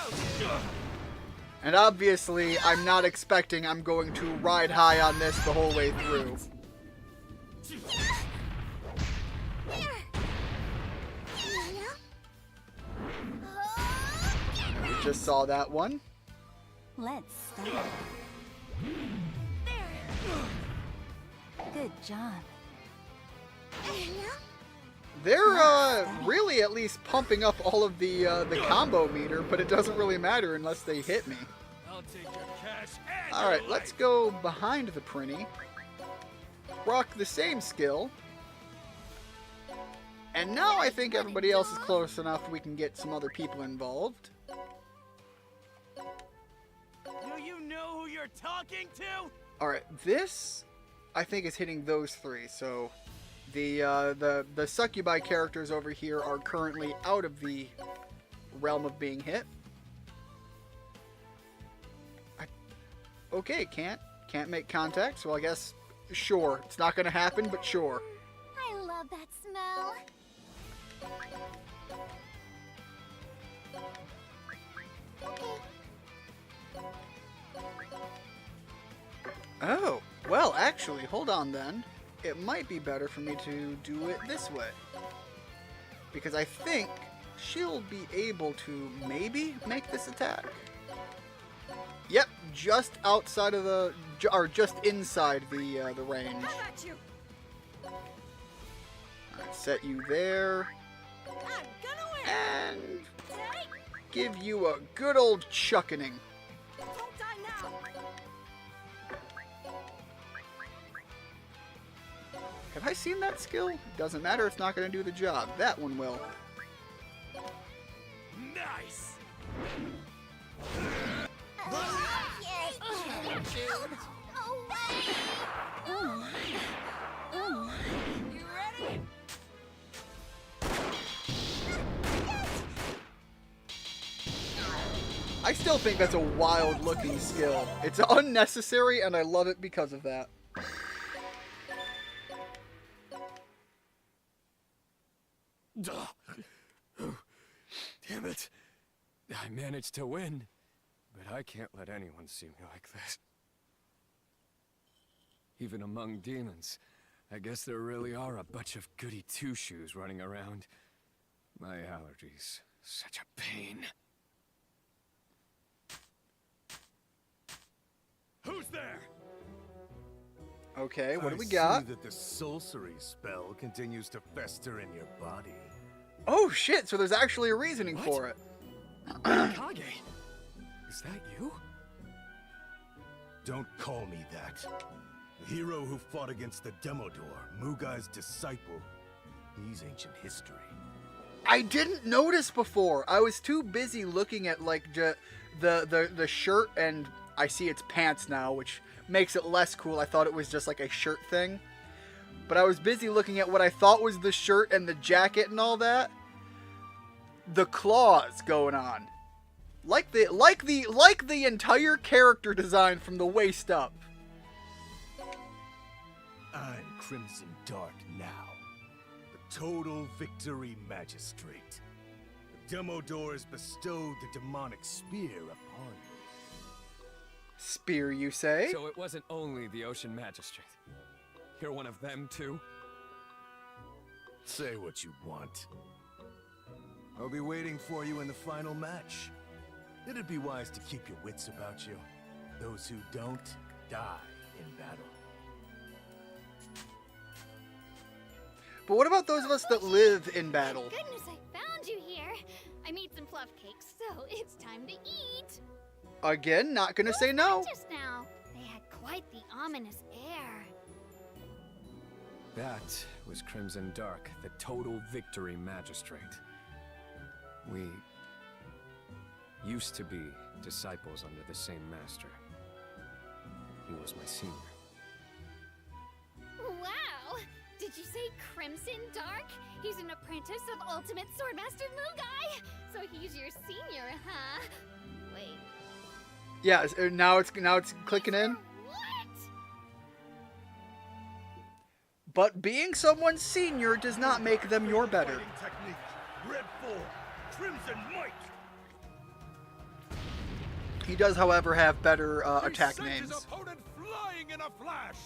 And obviously, I'm not expecting I'm going to ride high on this the whole way through. We just saw that one. Let's start. Good job. They're really at least pumping up all of the combo meter, but it doesn't really matter unless they hit me. I'll take your cash and Alright, your let's life. go behind the Prinny. Rock the same skill. And now I think everybody else is close enough we can get some other people involved. Do you know who you're talking to? Alright, this I think is hitting those three, so the succubi characters over here are currently out of the realm of being hit. Okay, can't make contact, so I guess sure. It's not gonna happen, but sure. I love that smell. Oh, well, actually, hold on then. It might be better for me to do it this way. Because I think she'll be able to maybe make this attack. Yep, just outside of the, or just inside the range. Alright, set you there. And give you a good old chuckening. Have I seen that skill? Doesn't matter, it's not going to do the job. That one will. Nice. You ready? I still think that's a wild looking skill. It's unnecessary and I love it because of that. Damn it. I managed to win, but I can't let anyone see me like this. Even among demons, I guess there really are a bunch of goody two-shoes running around. My allergies, such a pain. Who's there? Okay, what do we I got? see that the sorcery spell continues to fester in your body. Oh shit, so there's actually a reasoning What? for it. Kage, is that you? Don't call me that. The hero who fought against the Demodor, Mugai's disciple. He's ancient history. I didn't notice before. I was too busy looking at like the shirt, and I see its pants now, which makes it less cool. I thought it was just like a shirt thing. But I was busy looking at what I thought was the shirt and the jacket and all that. The claws going on. Like the entire character design from the waist up. I'm Crimson Dark now, the total victory magistrate. The Demodor has bestowed the demonic spear upon me. Spear, you say? So it wasn't only the Ocean Magistrate. You're one of them too? Say what you want. I'll be waiting for you in the final match. It'd be wise to keep your wits about you. Those who don't die in battle. But what about those of us that live in battle? Goodness, I found you here. I made some fluff cakes, so it's time to eat. Again, not gonna say no. Just now, they had quite the ominous air. That was Crimson Dark, the Total Victory Magistrate. We used to be disciples under the same master. He was my senior. Wow! Did you say Crimson Dark? He's an apprentice of Ultimate Swordmaster Mugai! So he's your senior, huh? Wait. Yeah, now it's clicking in. What? But being someone's senior does not make them your better. Fighting technique. Red 4. Crimson Mike. He does, however, have better He attack sent names. his opponent flying in a flash.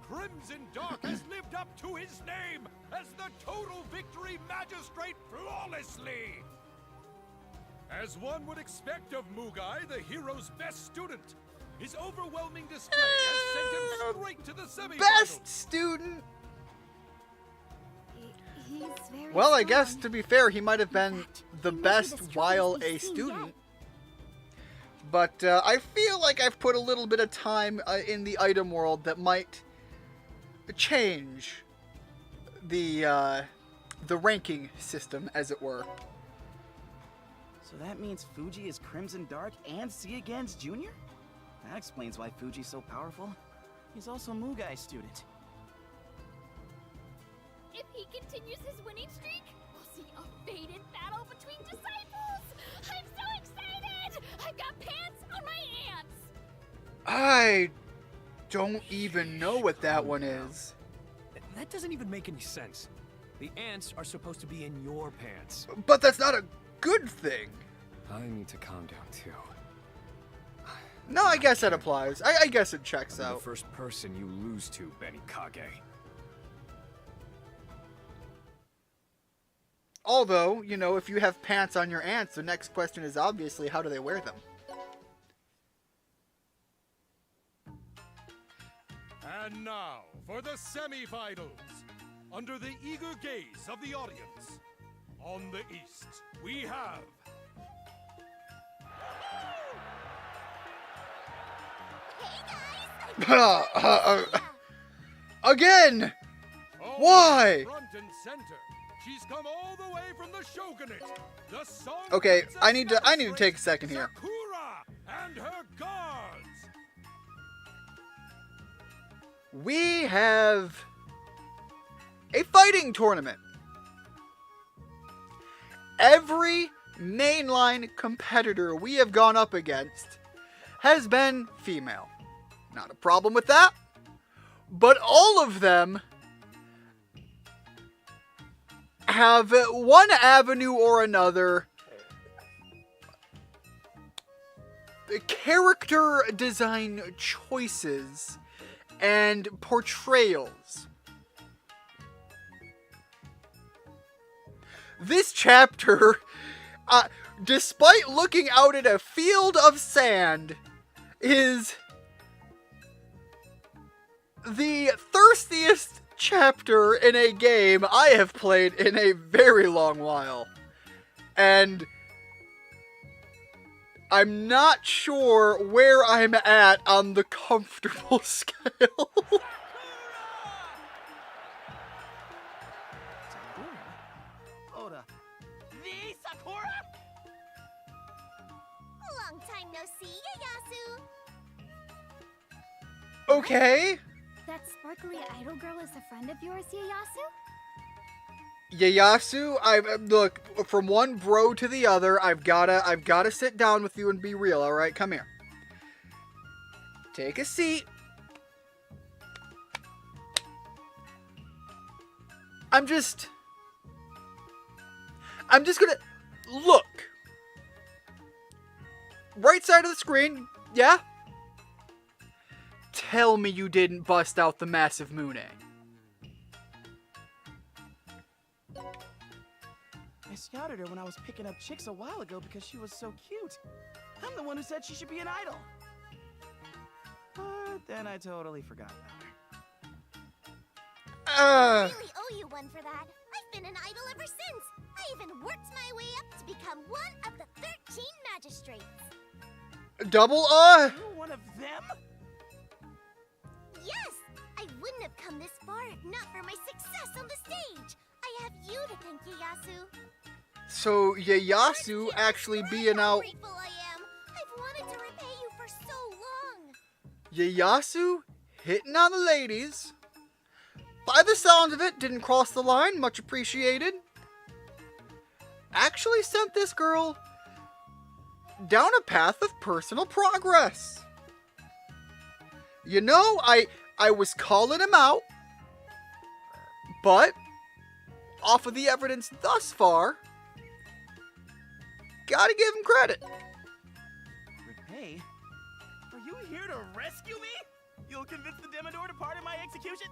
Crimson Dark has lived up to his name as the Total Victory Magistrate flawlessly. As one would expect of Mugai, the hero's best student, his overwhelming display has sent him straight to the semifinals. Best student. He's very Well, I guess strong. to be fair, he might have been fact, the he might be best the strongest while we've a seen student. yet. But I feel like I've put a little bit of time in the item world that might change the ranking system, as it were. So that means Fuji is Crimson Dark and See Again's junior? That explains why Fuji's so powerful. He's also Mugai's student. If he continues his winning streak, we'll see a fated battle between disciples! I'm so excited! I've got pants on my ants! I don't even know what that one is. That doesn't even make any sense. The ants are supposed to be in your pants. But that's not a good thing. I need to calm down too. No, I guess that applies. I guess it checks I'm the out. first person you lose to, Benny Kage. Although, you know, if you have pants on your ants, the next question is obviously how do they wear them? And now for the semifinals. Under the eager gaze of the audience. On the east, we have Hey guys! Again! oh, Why? front and center. She's come all the way from the Shogunate. The Song Okay, Princess I need to Magistrate, take a second here. Sakura and her guards. We have a fighting tournament. Every mainline competitor we have gone up against has been female. Not a problem with that. But all of them have one avenue or another character design choices and portrayals. This chapter, despite looking out at a field of sand, is the thirstiest chapter in a game I have played in a very long while. And I'm not sure where I'm at on the comfortable scale. Sakura? Oda. The Sakura? Long time no see, Ieyasu! Okay. That sparkly idol girl is a friend of yours, Ieyasu? Ieyasu, look, from one bro to the other, I've gotta sit down with you and be real, alright? Come here. Take a seat. I'm just gonna look. Right side of the screen, yeah? Tell me you didn't bust out the massive Mune. scouted her when I was picking up chicks a while ago because she was so cute. I'm the one who said she should be an idol. But then I totally forgot about her. I really owe you one for that. I've been an idol ever since. I even worked my way up to become one of the 13 magistrates. Double You're one of them? Yes! I wouldn't have come this far if not for my success on the stage. I have you to thank, Ieyasu. So Ieyasu actually being How out. grateful I am. I've wanted to repay you for so long. Ieyasu hitting on the ladies. By the sound of it, didn't cross the line, much appreciated. Actually sent this girl down a path of personal progress. You know, I was calling him out, but off of the evidence thus far, gotta give him credit. Repay? Are you here to rescue me? You'll convince the Demodor to pardon my execution?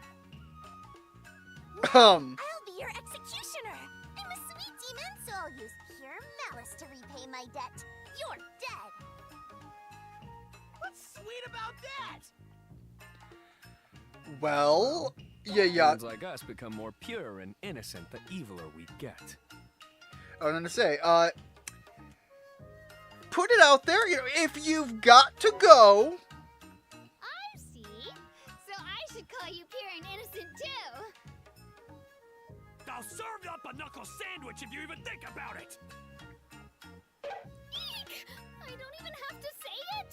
I'll be your executioner. I'm a sweet demon, so I'll use pure malice to repay my debt. You're dead. What's sweet about that? Well, Humans like us become more pure and innocent the eviler we get. I was gonna say, put it out there, you know, if you've got to go. I see. So I should call you pure and innocent too. I'll serve up a knuckle sandwich if you even think about it! Eek! I don't even have to say it.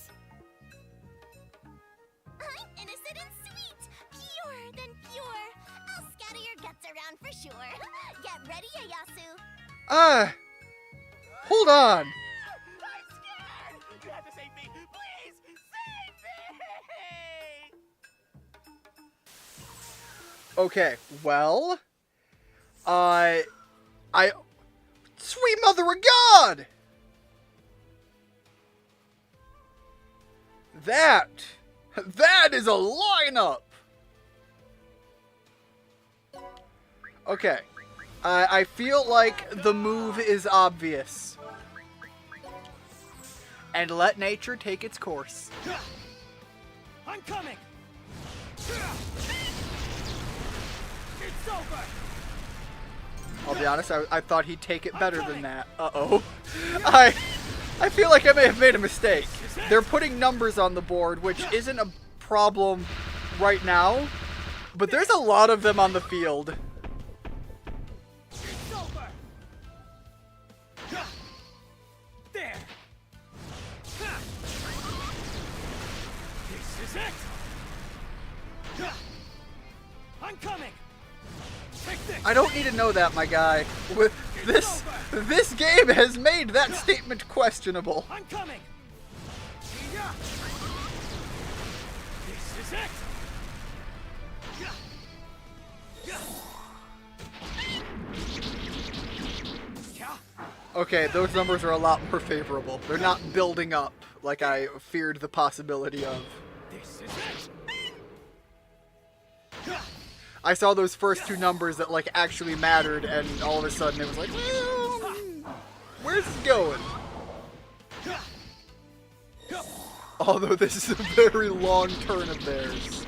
I'm innocent and sweet. Purer than pure. I'll scatter your guts around for sure. Get ready, Ieyasu. Hold on. I'm scared! You have to save me! Please! Save me! Okay, well, sweet mother of God! That is a lineup! Okay, I feel like the move is obvious. And let nature take its course. I'm coming! It's over! I'll be honest, I thought he'd take it better than that. Uh-oh. I feel like I may have made a mistake. They're putting numbers on the board, which isn't a problem right now, but there's a lot of them on the field. It's over! There! This is it! I'm coming! Take this! I don't need to know that, my guy. With this game has made that statement questionable. I'm coming! This is it! Okay, those numbers are a lot more favorable. They're not building up like I feared the possibility of. This is it! I saw those first two numbers that like actually mattered, and all of a sudden it was like, well, where's it going? Although this is a very long turn of theirs.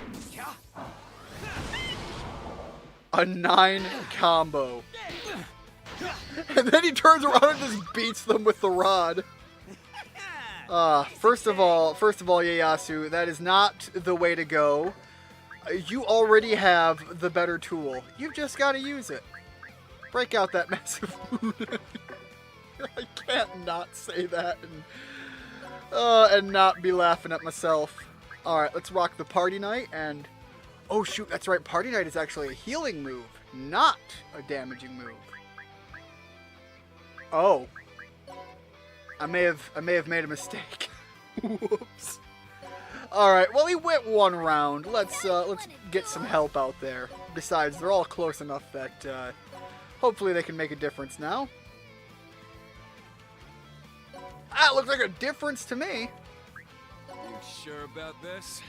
A 9 combo. And then he turns around and just beats them with the rod. First of all, Ieyasu, that is not the way to go. You already have the better tool. You've just got to use it. Break out that massive wound. I can't not say that and not be laughing at myself. Alright, let's rock the Party Night, and... Oh shoot, that's right, Party Night is actually a healing move, not a damaging move. Oh. I may have made a mistake. Whoops. Alright, well he went one round. Let's get some help out there. Besides, they're all close enough that hopefully they can make a difference now. That looks like a difference to me. You sure about this?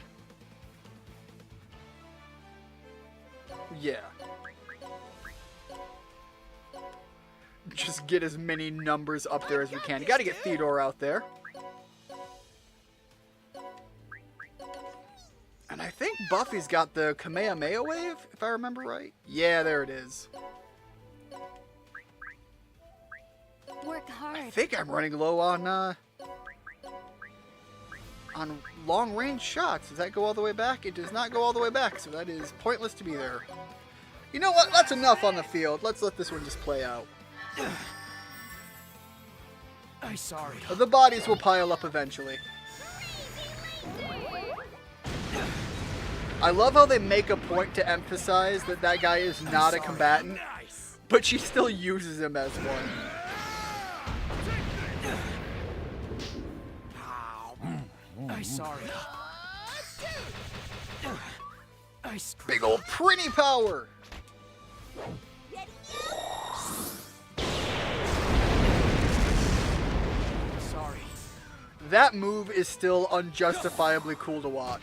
Yeah. just get as many numbers up there as we can. You gotta get Theodore out there. And I think Buffy's got the Kamehameha wave, if I remember right. Yeah, there it is. Work hard. I think I'm running low on long-range shots. Does that go all the way back? It does not go all the way back, so that is pointless to be there. You know what? That's enough on the field. Let's let this one just play out. I'm sorry. The bodies will pile up eventually. I love how they make a point to emphasize that that guy is not a combatant, but she still uses him as one. I'm sorry. Big old pretty power! Sorry. That move is still unjustifiably cool to watch.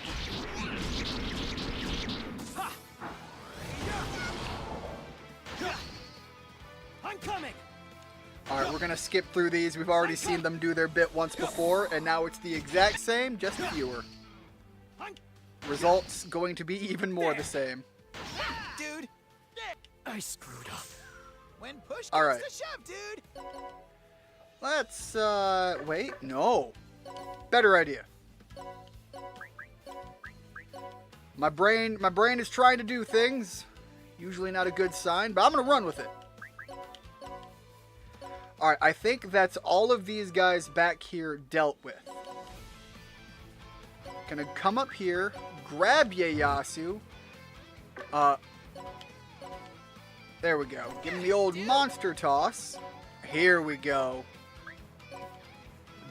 I'm coming. Alright, we're gonna skip through these. We've already seen them do their bit once before, and now it's the exact same, just fewer. Results going to be even more the same. Dude, I screwed up. When push comes Alright. to shove, dude. Let's, wait, no. Better idea. My brain is trying to do things. Usually not a good sign, but I'm gonna run with it. Alright, I think that's all of these guys back here dealt with. Gonna come up here, grab Ieyasu. There we go. Give him the old monster toss. Here we go.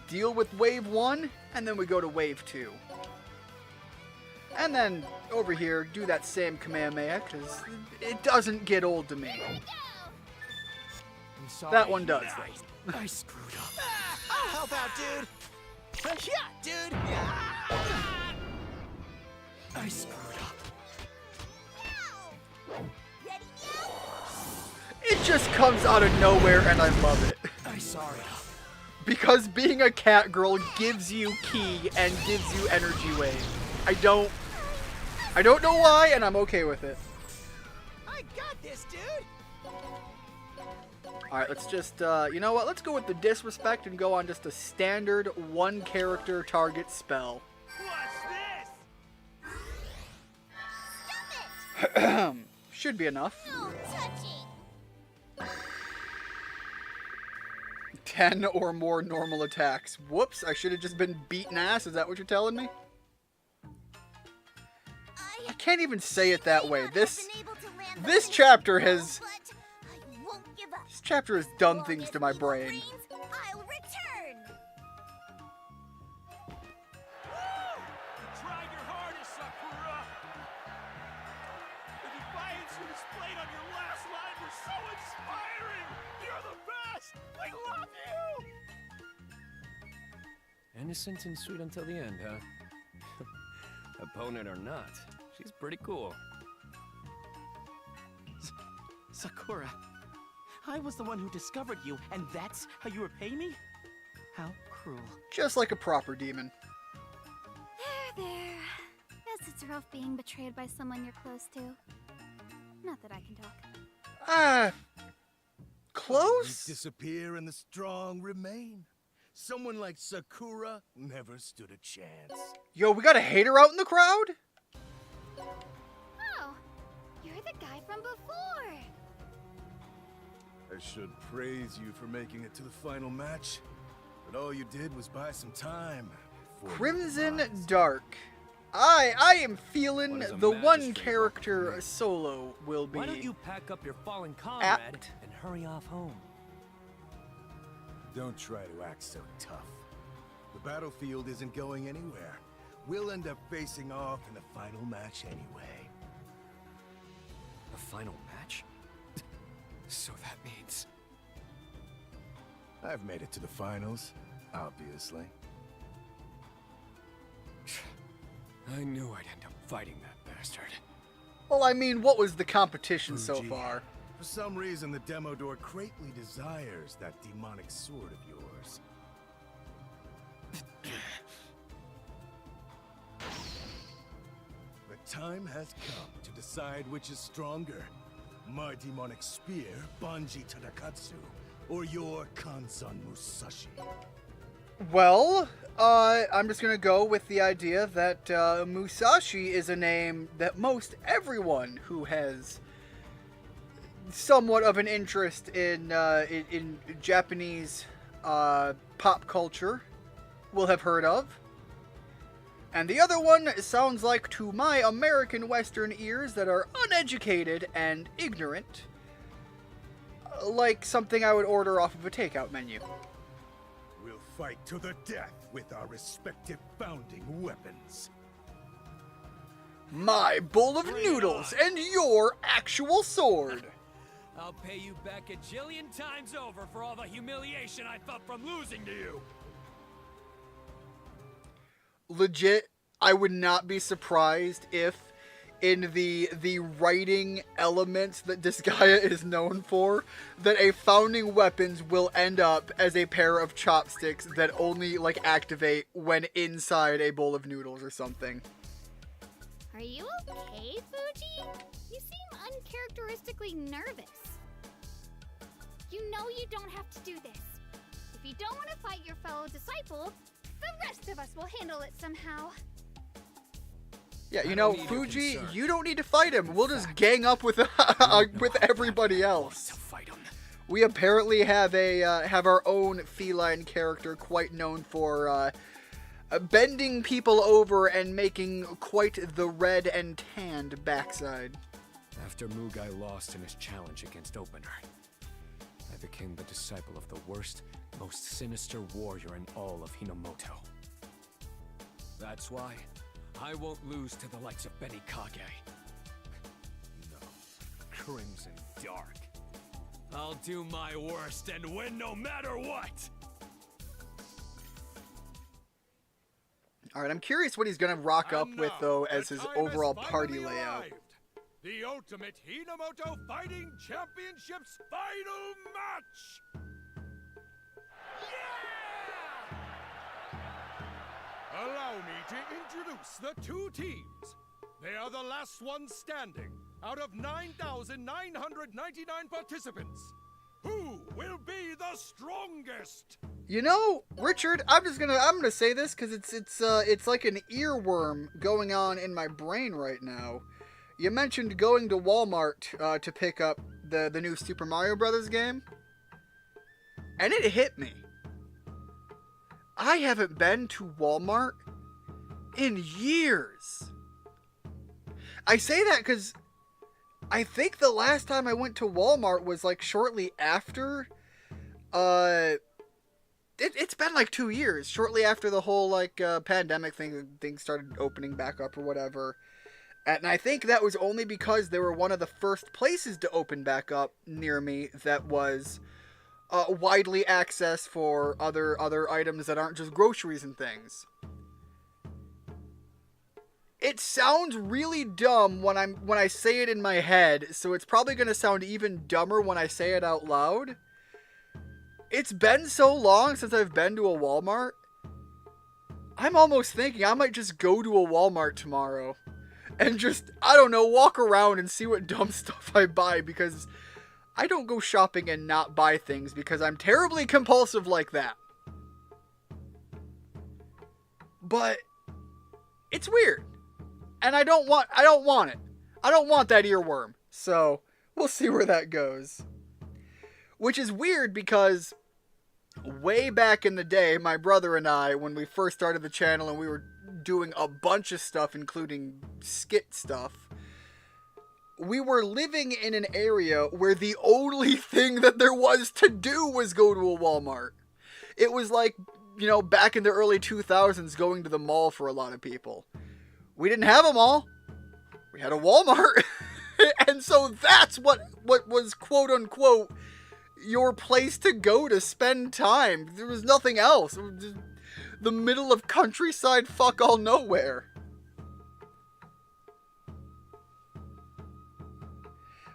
Deal with wave 1, and then we go to wave 2. And then over here, do that same Kamehameha, because it doesn't get old to me. I'm sorry. That one does, I screwed up. I'll help out, dude. Yeah, dude. I screwed up. It just comes out of nowhere, and I love it. I'm sorry. Because being a cat girl gives you ki and gives you energy wave. I don't know why, and I'm okay with it. I got this, dude. Alright, let's just, you know what? Let's go with the disrespect and go on just a standard one character target spell. What's this? Should be enough. No touching. 10 or more normal attacks. Whoops, I should have just been beaten ass. Is that what you're telling me? I can't even say it that way. This chapter has... This chapter has done things to my brain. I'll return. You tried your hardest, Sakura. The defiance you displayed on your last line was so inspiring. You're the best. I love you. Innocent and sweet until the end, huh? Opponent or not, she's pretty cool. Sakura, I was the one who discovered you, and that's how you repay me? How cruel. Just like a proper demon. There. Guess it's rough being betrayed by someone you're close to. Not that I can talk. Ah... Weak close? disappear and the strong remain. Someone like Sakura never stood a chance. Yo, we got a hater out in the crowd? Oh, you're the guy from before. I should praise you for making it to the final match, but all you did was buy some time. before you Crimson realized. Dark. I am feeling What is a the one magistrate character working with? solo will be Why don't you pack up your fallen comrade apt. and hurry off home? Don't try to act so tough. The battlefield isn't going anywhere. We'll end up facing off in the final match anyway. The final match? So that means... I've made it to the finals, obviously. I knew I'd end up fighting that bastard. Well, I mean, what was the competition so Fuji. far? For some reason, the Demodor greatly desires that demonic sword of yours. The time has come to decide which is stronger. My demonic spear, Banji Tadakatsu, or your Kansan Musashi. Well, I'm just gonna go with the idea that Musashi is a name that most everyone who has somewhat of an interest in Japanese pop culture will have heard of. And the other one sounds like, to my American Western ears that are uneducated and ignorant, like something I would order off of a takeout menu. We'll fight to the death with our respective founding weapons. My bowl of noodles and your actual sword. I'll pay you back a jillion times over for all the humiliation I felt from losing to you. Legit, I would not be surprised if in the writing elements that Disgaea is known for, that a founding weapons will end up as a pair of chopsticks that only like activate when inside a bowl of noodles or something. Are you okay, Fuji? You seem uncharacteristically nervous. You know you don't have to do this. If you don't want to fight your fellow disciple, the rest of us will handle it somehow. Yeah, you know, Fuji, you don't need to fight him. We'll just gang up with with everybody else. We apparently have our own feline character, quite known for bending people over and making quite the red and tanned backside. After Mugai lost in his challenge against Opener, I became the disciple of the worst, most sinister warrior in all of Hinomoto. That's why I won't lose to the likes of Benikage. No, Crimson Dark. I'll do my worst and win no matter what! Alright, I'm curious what he's gonna rock up with, though, as his overall party layout. The ultimate Hinomoto Fighting Championships final match! Allow me to introduce the two teams. They are the last ones standing out of 9,999 participants. Who will be the strongest? You know, Richard, I'm gonna say this because it's like an earworm going on in my brain right now. You mentioned going to Walmart to pick up the new Super Mario Brothers game, and it hit me. I haven't been to Walmart in years. I say that because I think the last time I went to Walmart was like shortly after, it's been like 2 years, shortly after the whole like pandemic thing started opening back up or whatever. And I think that was only because they were one of the first places to open back up near me that was widely accessed for other items that aren't just groceries and things. It sounds really dumb when I say it in my head, so it's probably going to sound even dumber when I say it out loud. It's been so long since I've been to a Walmart. I'm almost thinking I might just go to a Walmart tomorrow and just, I don't know, walk around and see what dumb stuff I buy, because I don't go shopping and not buy things because I'm terribly compulsive like that. But it's weird. And I don't want it. I don't want that earworm. So, we'll see where that goes. Which is weird because way back in the day, my brother and I, when we first started the channel and we were doing a bunch of stuff, including skit stuff, we were living in an area where the only thing that there was to do was go to a Walmart. It was like, you know, back in the early 2000s going to the mall for a lot of people. We didn't have a mall. We had a Walmart. And so that's what was quote unquote your place to go to spend time. There was nothing else. It was just the middle of countryside fuck all nowhere.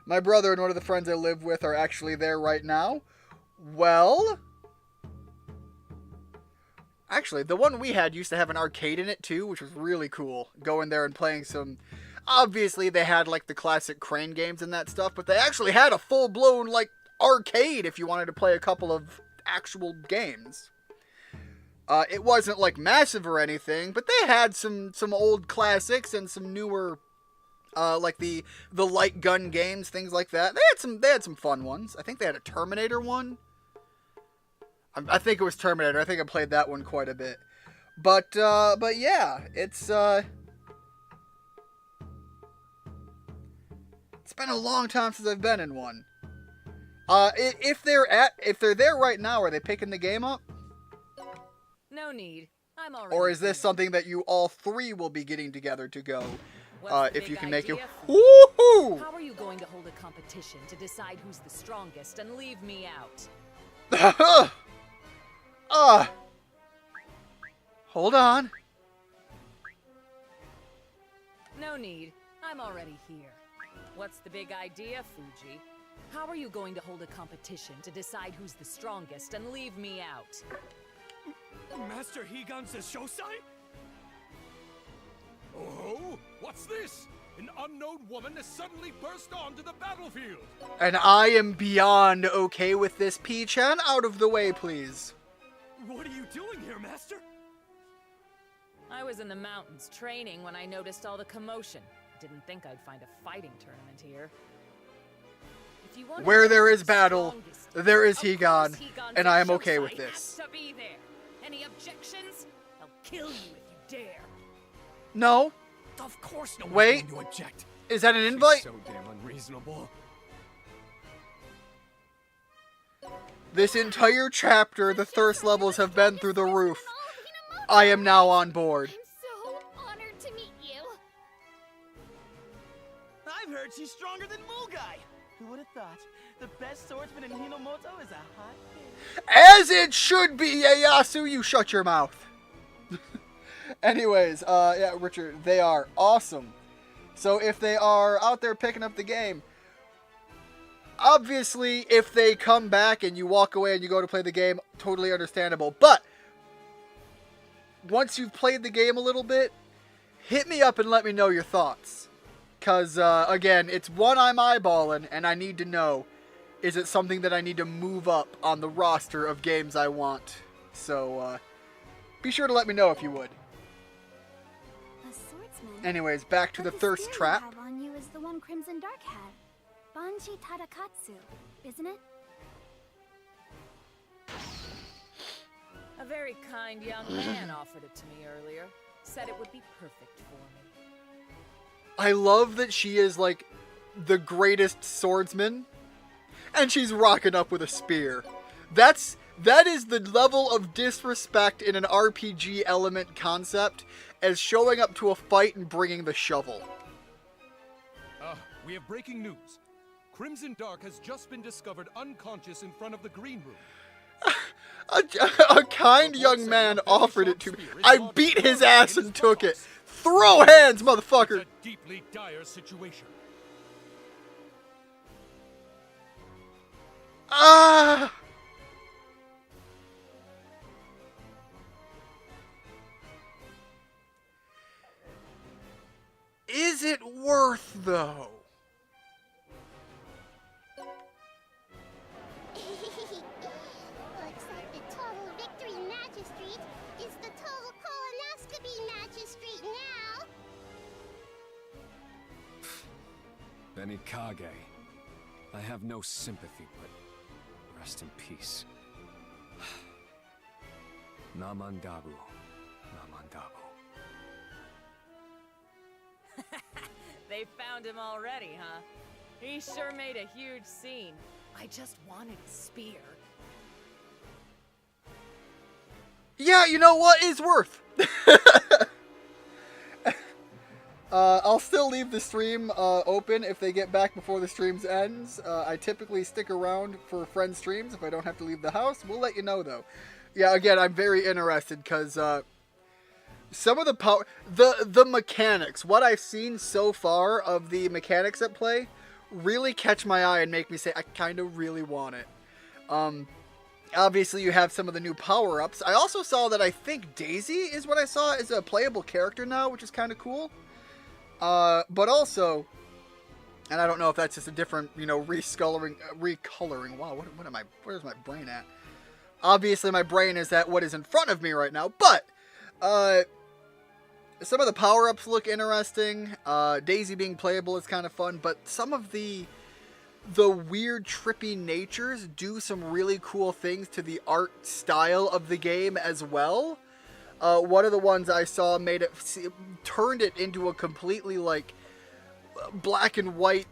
My brother and one of the friends I live with are actually there right now. Well, actually, the one we had used to have an arcade in it too, which was really cool. Going there and playing some... Obviously, they had, like, the classic crane games and that stuff, but they actually had a full-blown, like, arcade if you wanted to play a couple of actual games. It wasn't, like, massive or anything, but they had some old classics and some newer, like, the light gun games, things like that. They had some fun ones. I think they had a Terminator one. I think it was Terminator. I think I played that one quite a bit. But yeah, it's been a long time since I've been in one. If they're there right now, are they picking the game up? No need. I'm already. Or is this something that you all three will be getting together to go? If you can make it. Woohoo! How are you going to hold a competition to decide who's the strongest and leave me out? Hold on. No need. I'm already here. What's the big idea, Fuji? How are you going to hold a competition to decide who's the strongest and leave me out? Master Higan's Shosai? Oh, what's this? An unknown woman has suddenly burst onto the battlefield. And I am beyond okay with this, P-chan. Out of the way, please. What are you doing here, Master? I was in the mountains training when I noticed all the commotion. Didn't think I'd find a fighting tournament here. If you want Where to there know is who's battle, strongest, there is of course Higan, Higan's and I am okay Shosai with this. has to be there. Any objections? I'll kill you if you dare. No. Of course no Wait. one's going to object. Is that an She's invite? so damn unreasonable. This entire chapter, the thirst levels have been through the roof. I am now on board. I'm so honored to meet you. I've heard she's stronger than Mugai. Who would have thought? The best swordsman in Hinomoto is a hot bitch. As it should be, Ieyasu, you shut your mouth. Anyways, yeah, Richard, they are awesome. So if they are out there picking up the game, obviously, if they come back and you walk away and you go to play the game, totally understandable. But once you've played the game a little bit, hit me up and let me know your thoughts. Because, again, it's one I'm eyeballing, and I need to know, is it something that I need to move up on the roster of games I want? So, be sure to let me know if you would. A swordsman. Anyways, back to the But thirst spear trap. you have on you is the one Crimson Dark had. Banji Tadakatsu, isn't it? A very kind young man offered it to me earlier. Said it would be perfect for me. I love that she is, like, the greatest swordsman, and she's rocking up with a spear. That is the level of disrespect in an RPG element concept as showing up to a fight and bringing the shovel. We have breaking news. Crimson Dark has just been discovered unconscious in front of the green room. A kind young man offered it to me. I beat his ass and took it. Throw hands, motherfucker! It's a deeply dire situation. Ah! Is it worth, though? Looks like the total victory magistrate is the total colonoscopy magistrate now. Benny Kage. I have no sympathy, but rest in peace. Namandabu. Namandabu. They found him already, huh? He sure made a huge scene. I just wanted a spear. Yeah, you know what? It's worth. I'll still leave the stream open if they get back before the stream ends. I typically stick around for friend streams if I don't have to leave the house. We'll let you know, though. Yeah, again, I'm very interested because some of the power... The mechanics, what I've seen so far of the mechanics at play, really catch my eye and make me say, I kind of really want it. Obviously, you have some of the new power-ups. I also saw that I think Daisy is what I saw is a playable character now, which is kind of cool. But also, and I don't know if that's just a different, you know, recoloring. Wow, what am I? Where's my brain at? Obviously, my brain is at what is in front of me right now. But some of the power-ups look interesting. Daisy being playable is kind of fun, but some of the weird, trippy natures do some really cool things to the art style of the game as well. One of the ones I saw turned it into a completely, like, black and white,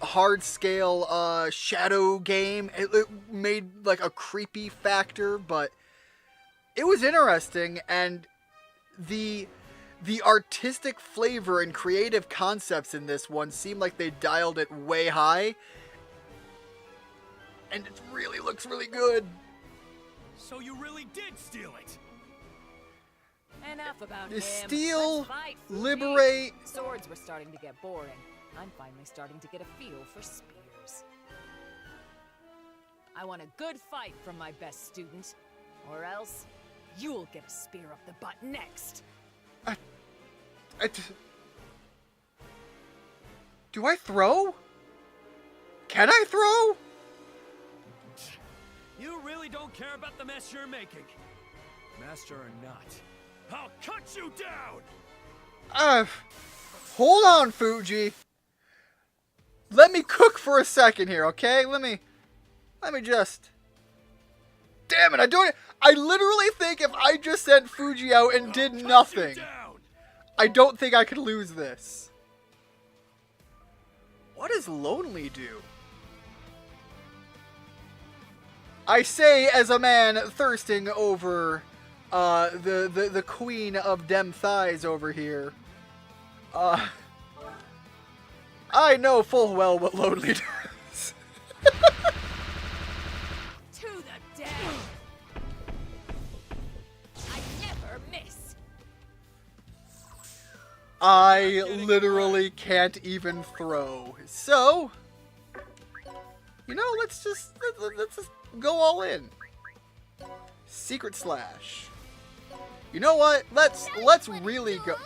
hard scale, shadow game. It made, like, a creepy factor, but it was interesting, and the artistic flavor and creative concepts in this one seem like they dialed it way high. And it really looks really good. So you really did steal it? Enough about him. Steal, Let's fight, Fuji. liberate. Swords were starting to get boring. I'm finally starting to get a feel for spears. I want a good fight from my best student, or else you'll get a spear up the butt next. Do I throw? Can I throw? You really don't care about the mess you're making. Master or not, I'll cut you down! Hold on, Fuji. Let me cook for a second here, okay? Let me just... Damn it, I literally think if I just sent Fuji out and did nothing, I don't think I could lose this. What does Lonely do? I say as a man thirsting over the queen of dem thighs over here. I know full well what Lonely does. To the death! I never miss! I literally can't even throw. So, you know, let's just go all in. Secret Slash. You know what? Let's really go.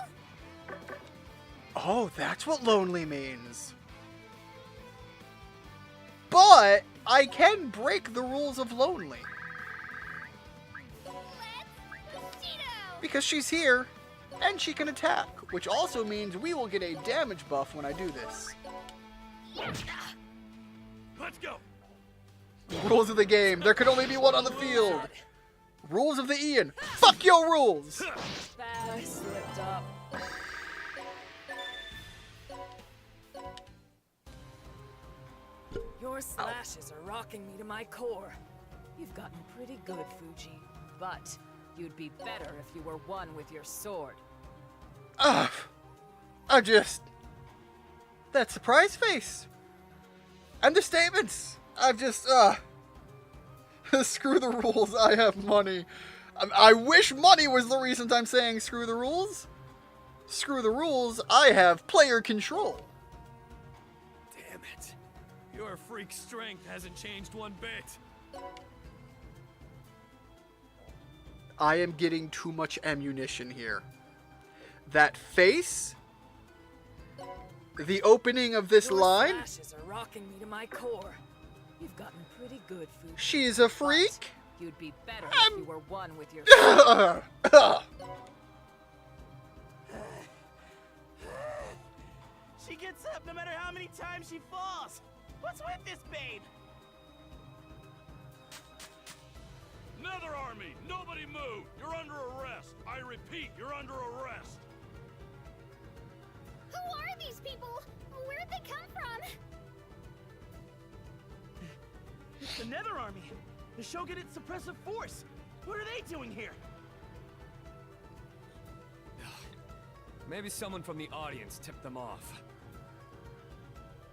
Oh, that's what Lonely means. But I can break the rules of Lonely. Because she's here, and she can attack, which also means we will get a damage buff when I do this. Let's go! Rules of the game. There can only be one on the field. Rules of the Ian. Fuck your rules! I slipped up. Your slashes are rocking me to my core. You've gotten pretty good, Fuji, but you'd be better if you were one with your sword. That surprise face. And the statements. Screw the rules, I have money. I wish money was the reason I'm saying screw the rules. Screw the rules, I have player control. Damn it. Your freak strength hasn't changed one bit. I am getting too much ammunition here. That face, the opening of this line. Your slashes are rocking me to my core. You've gotten pretty good, Fuji. She's a freak. But you'd be better if you were one with your sword. She gets up no matter how many times she falls. What's with this babe? Nether Army, nobody move! You're under arrest! I repeat, you're under arrest! Who are these people? Where'd they come from? It's the Nether Army. The Shogunate Suppressive Force. What are they doing here? Maybe someone from the audience tipped them off.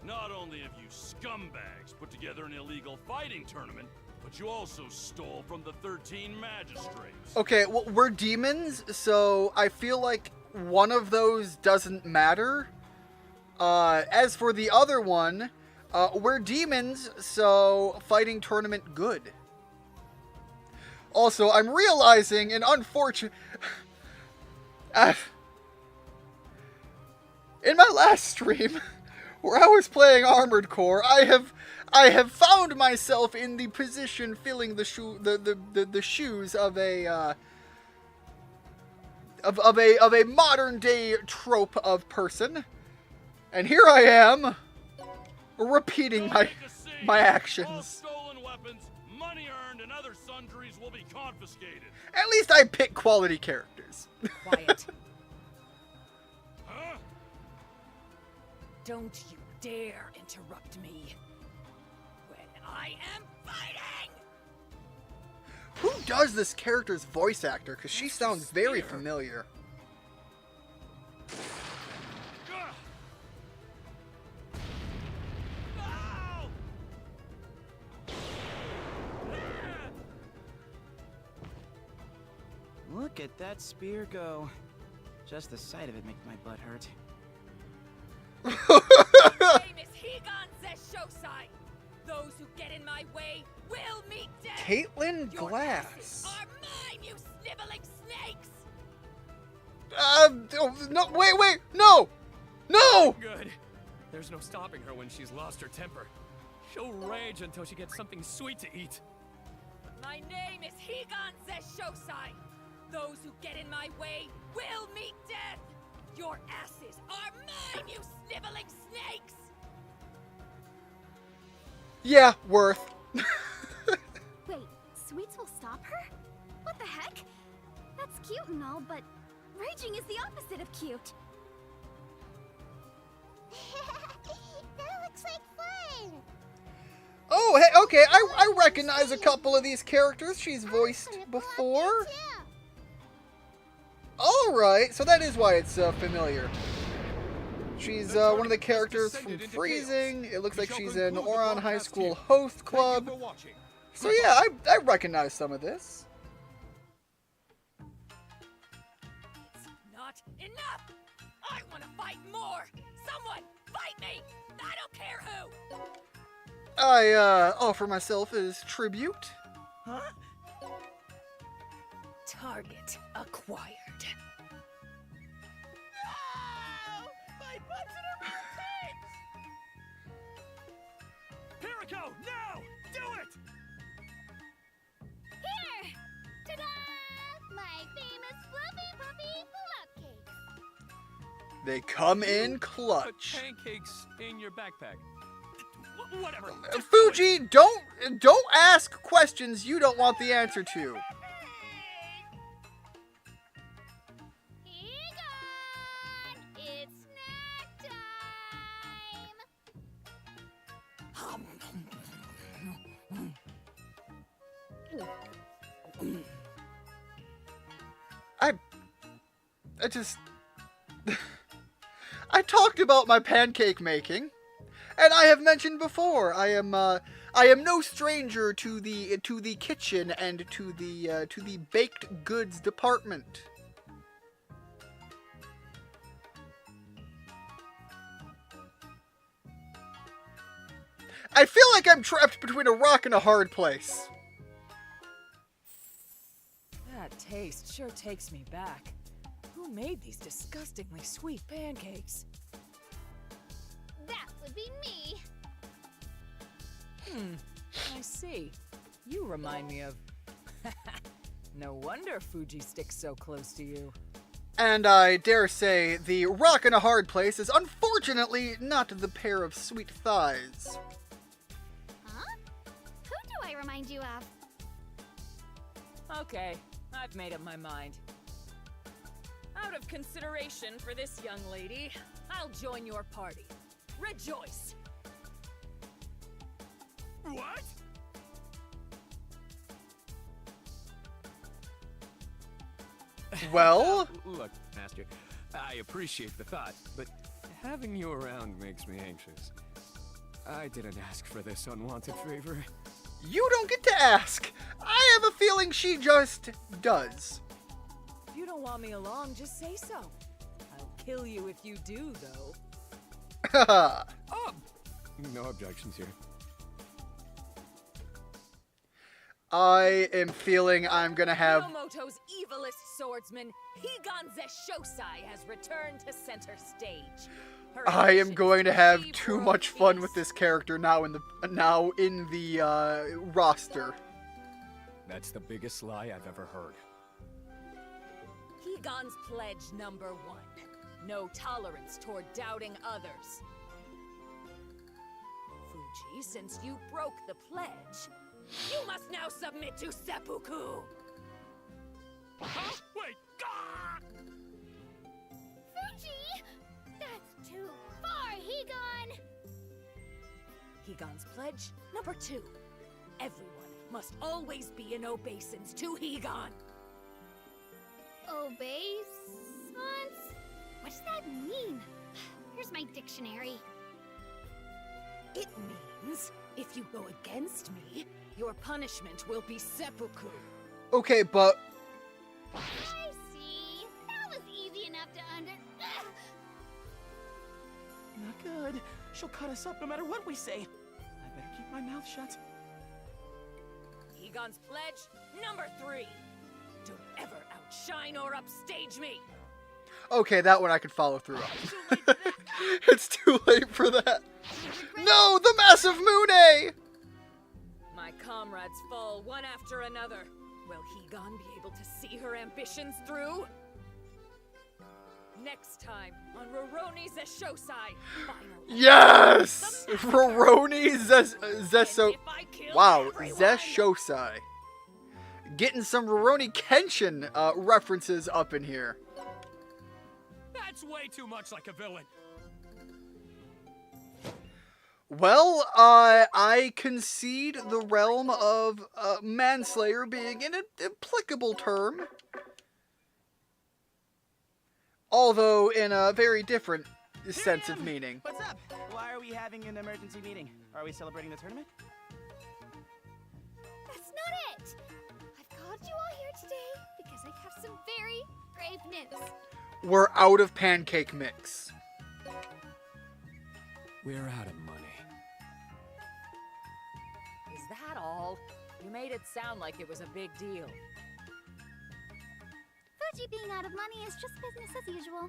Not only have you scumbags put together an illegal fighting tournament, but you also stole from the 13 magistrates. Okay, well, we're demons, so I feel like one of those doesn't matter. As for the other one, we're demons, so fighting tournament good. Also, I'm realizing an unfortunate... in my last stream, where I was playing Armored Core, I have found myself in the position filling the shoes of a modern day trope of person, and here I am repeating my actions. All stolen weapons, money earned, and other sundries will be confiscated. At least I pick quality characters. Quiet. Huh? Don't you dare interrupt me when I am fighting! Who does this character's voice actor? Because she sounds very familiar. Gah! Ow! Look at that spear go. Just the sight of it makes my butt hurt. My name is Higan Zeshosai. Those who get in my way will meet death. Caitlin Your Glass. asses are mine, you sniveling snakes! No, wait, no! No! Good. There's no stopping her when she's lost her temper. She'll rage until she gets something sweet to eat. My name is Higan Zeshosai. Those who get in my way will meet death. Your asses are mine, you sniveling snakes! Yeah, worth. Wait, sweets will stop her? What the heck? That's cute and all, but raging is the opposite of cute. That looks like fun. Oh, hey, okay, I recognize a couple of these characters she's voiced before. Alright, so that is why it's familiar. She's one of the characters from Freezing. It looks like she's in Oron High School Host Club. So yeah, I recognize some of this. It's not enough! I want to fight more! Someone fight me! I don't care who! I offer myself as tribute. Huh? Target acquired. No! My butt's in her ribcage! Hiriko, now! Do it! Here! Ta-da! My famous fluffy puffy pull-up cake. They come in Put clutch. pancakes in your backpack. Whatever. Fuji, don't ask questions you don't want the answer to. Egon! It's snack time! I just... I talked about my pancake making, and I have mentioned before, I am no stranger to the kitchen and to the baked goods department. I feel like I'm trapped between a rock and a hard place. That taste sure takes me back. Who made these disgustingly sweet pancakes? That would be me. I see. You remind me of... No wonder Fuji sticks so close to you. And I dare say, the rock and a hard place is unfortunately not the pair of sweet thighs. Huh? Who do I remind you of? Okay, I've made up my mind. Out of consideration for this young lady, I'll join your party. Rejoice! What? Well, Look, Master, I appreciate the thought, but having you around makes me anxious. I didn't ask for this unwanted favor. you don't get to ask. I have a feeling she just does. If you don't want me along, just say so. I'll kill you if you do, though. No objections here. I am feeling I'm gonna have. Yamamoto's evilest swordsman, Higan Zeshosai, has returned to center stage. Her I am ambition going is to have achieve too world much fun peace. with this character now in the roster. That's the biggest lie I've ever heard. Higan's pledge number 1. No tolerance toward doubting others. Fuji, since you broke the pledge, you must now submit to seppuku! Huh? Wait! Gah! Fuji! That's too far, Higan! Higan's pledge number 2. Everyone must always be in obeisance to Higan. Obeisance? What's that mean? Here's my dictionary. It means, if you go against me, your punishment will be seppuku. Okay, but I see. That was easy enough to under... Not good. She'll cut us up no matter what we say. I better keep my mouth shut. Higan's pledge number 3. Don't ever outshine or upstage me. okay, that one I could follow through on. It's too late for that. No, the massive Mune! My comrades fall one after another. Will Higan be able to see her ambitions through? Next time on Roroni Zeshosai, final. Yes! Roroni Zeso. If I kill Wow, everyone- Zeshosai. Getting some Roroni Kenshin references up in here. That's way too much like a villain. Well, I concede the realm of manslayer being an applicable term. Although in a very different sense of meaning. What's up? Why are we having an emergency meeting? Are we celebrating the tournament? That's not it! I've called you all here today because I have some very grave news. We're out of pancake mix. We're out of money. Is that all? You made it sound like it was a big deal. Fuji being out of money is just business as usual.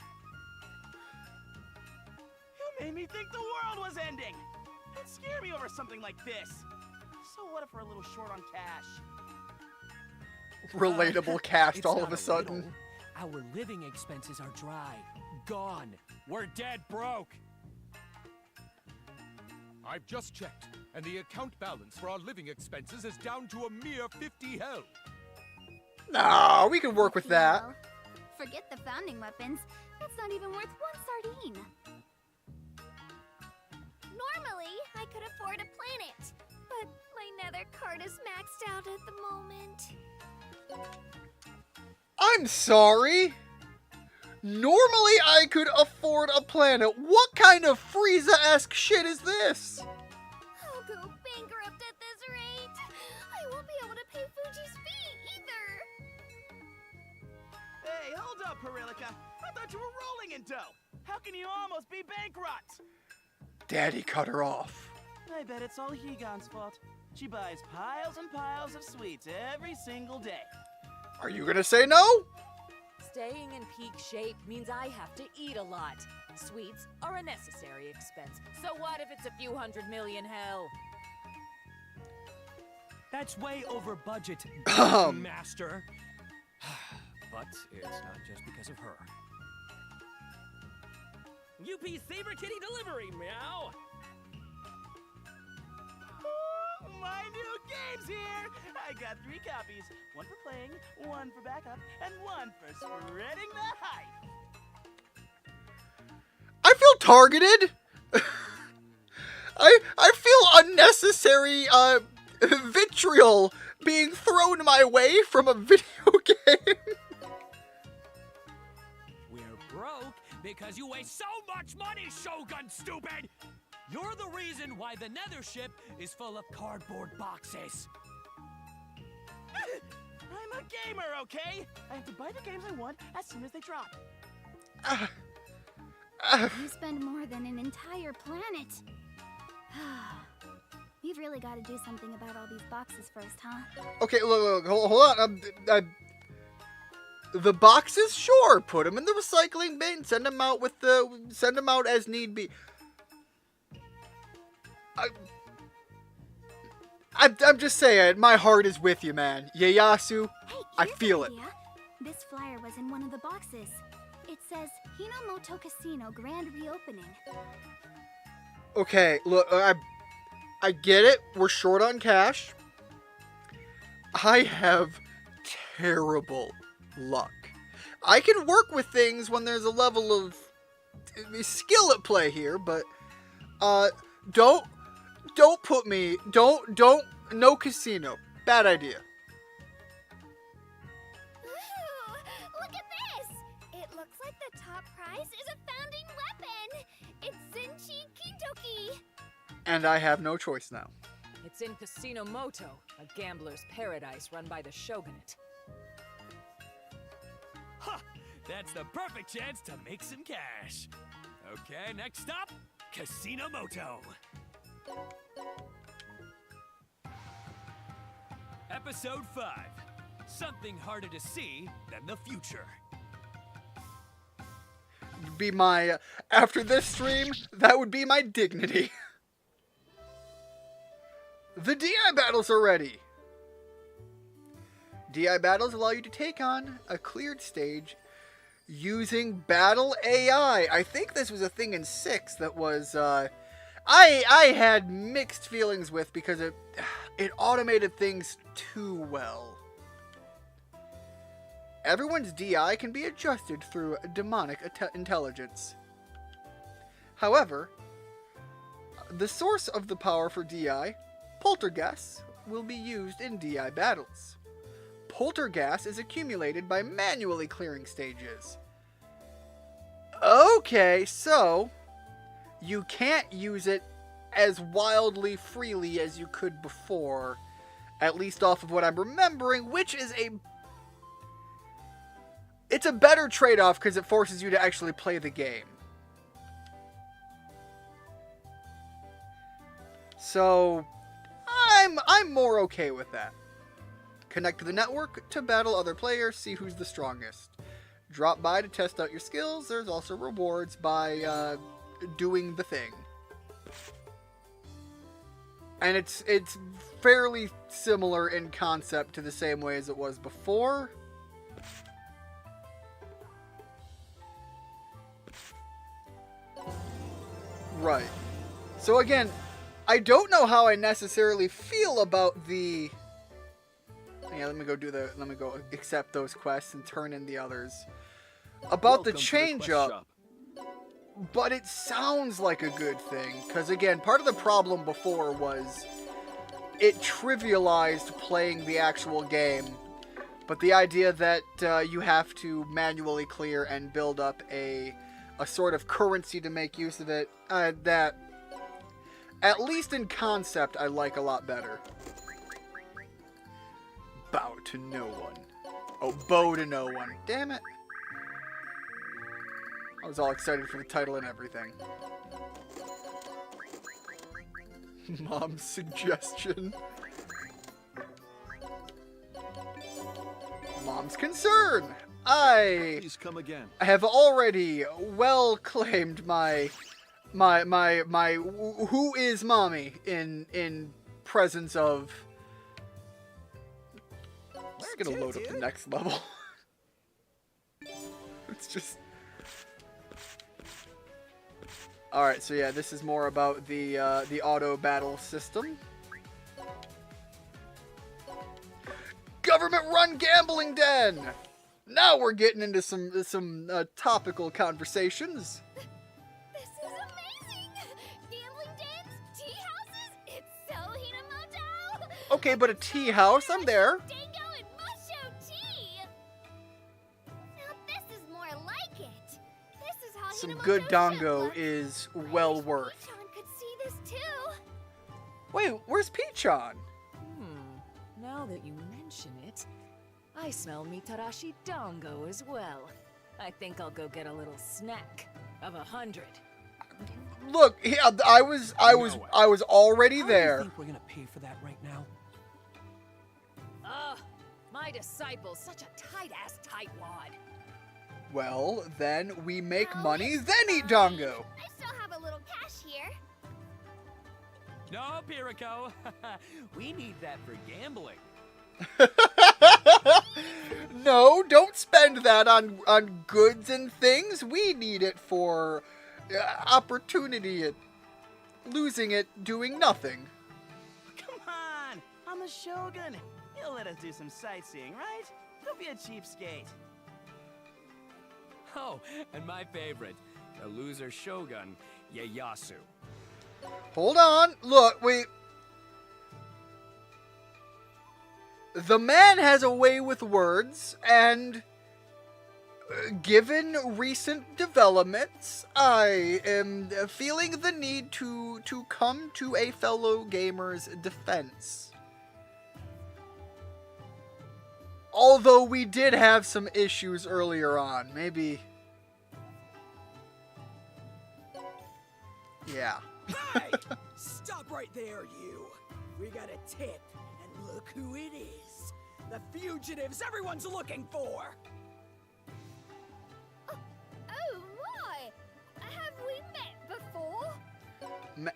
You made me think the world was ending! Don't scare me over something like this! So what if we're a little short on cash? Relatable cast It's all not of a sudden. little. Our living expenses are dry. Gone. We're dead broke. I've just checked, and the account balance for our living expenses is down to a mere 50 hell. Nah, we can work with that. Well, forget the founding weapons. That's not even worth one sardine. Normally, I could afford a planet, but my nether card is maxed out at the moment. I'm sorry. Normally I could afford a planet. What kind of Frieza-esque shit is this? I'll go bankrupt at this rate. I won't be able to pay Fuji's fee either. Hey, hold up, Perillica. I thought you were rolling in dough. How can you almost be bankrupt? Daddy cut her off. I bet it's all Higan's fault. She buys piles and piles of sweets every single day. Are you gonna say no? Staying in peak shape means I have to eat a lot. Sweets are a necessary expense. So what if it's a few hundred million hell? That's way over budget, master. But it's not just because of her. UP Saber Kitty Delivery, meow! My new game's here! I got 3 copies. One for playing, one for backup, and one for spreading the hype. I feel targeted. I feel unnecessary vitriol being thrown my way from a video game. We're broke because you waste so much money, Shogun stupid! You're the reason why the nether ship is full of cardboard boxes. I'm a gamer, okay? I have to buy the games I want as soon as they drop. You spend more than an entire planet. We've really got to do something about all these boxes first, huh? Okay, look, hold on. The boxes, sure. Put them in the recycling bin. Send them out as need be. I'm just saying, my heart is with you, man. Ieyasu, Hey, I here's feel an it. idea. This flyer was in one of the boxes. It says Hinomoto Casino Grand Reopening. Okay, look, I get it. We're short on cash. I have terrible luck. I can work with things when there's a level of skill at play here, but don't put me, no casino. Bad idea. Ooh, look at this! It looks like the top prize is a founding weapon! It's Zenchi Kintoki! And I have no choice now. It's in Casino Moto, a gambler's paradise run by the shogunate. Ha! That's the perfect chance to make some cash. Okay, next stop, Casino Moto. Episode 5. Something harder to see than the future. Be my after this stream, that would be my dignity. The DI battles are ready. DI battles allow you to take on a cleared stage using battle AI. I think this was a thing in 6 that was I had mixed feelings with because it automated things too well. Everyone's DI can be adjusted through demonic intelligence. However, the source of the power for DI, poltergeist, will be used in DI battles. Poltergeist is accumulated by manually clearing stages. Okay, so you can't use it as wildly freely as you could before, at least off of what I'm remembering, which is it's a better trade-off because it forces you to actually play the game. So I'm more okay with that. Connect to the network to battle other players, see who's the strongest. Drop by to test out your skills. There's also rewards by doing the thing. And it's fairly similar in concept to the same way as it was before. Right. So again, I don't know how I necessarily feel about the... Yeah, let me go accept those quests and turn in the others. About the change up. But it sounds like a good thing, because again, part of the problem before was it trivialized playing the actual game. But the idea that you have to manually clear and build up a sort of currency to make use of it, that, at least in concept, I like a lot better. Bow to no one. Oh, bow to no one. Damn it. I was all excited for the title and everything. Mom's suggestion. Mom's concern. Please come again. I have already well claimed my who is mommy in presence of. Just gonna load up the next level. It's just. Alright, so yeah, this is more about the auto battle system. Government-run gambling den! Now we're getting into some topical conversations. This is amazing! Gambling dens, tea houses, it's so Hinomoto! Okay, but a tea house, I'm there. Dango and Musho tea! Now this is more like it. This is how Some Hinomoto good should dango look. is I well wish worth. Peach-on could see this too. Wait, where's Peach-on? Now that you mention it, I smell Mitarashi Dango as well. I think I'll go get a little snack of 100. Look, yeah, I was already How do you there. think we're gonna pay for that right now? Ugh, my disciple's such a tight-ass tightwad. Well, then we make Oh, money, it's then eat fine. Dongo. I still have a little cash here. No, Piriko. We need that for gambling. No, don't spend that on goods and things. We need it for opportunity at losing it doing nothing. Come on! I'm the Shogun. He'll let us do some sightseeing, right? Don't be a cheapskate. Oh, and my favorite, the loser shogun, Ieyasu. Hold on. Look, wait. The man has a way with words, and given recent developments, I am feeling the need to come to a fellow gamer's defense. Although we did have some issues earlier on, maybe. Yeah. Hey! Stop right there, you! We got a tip, and look who it is. The fugitives everyone's looking for! Oh my! Have we met before?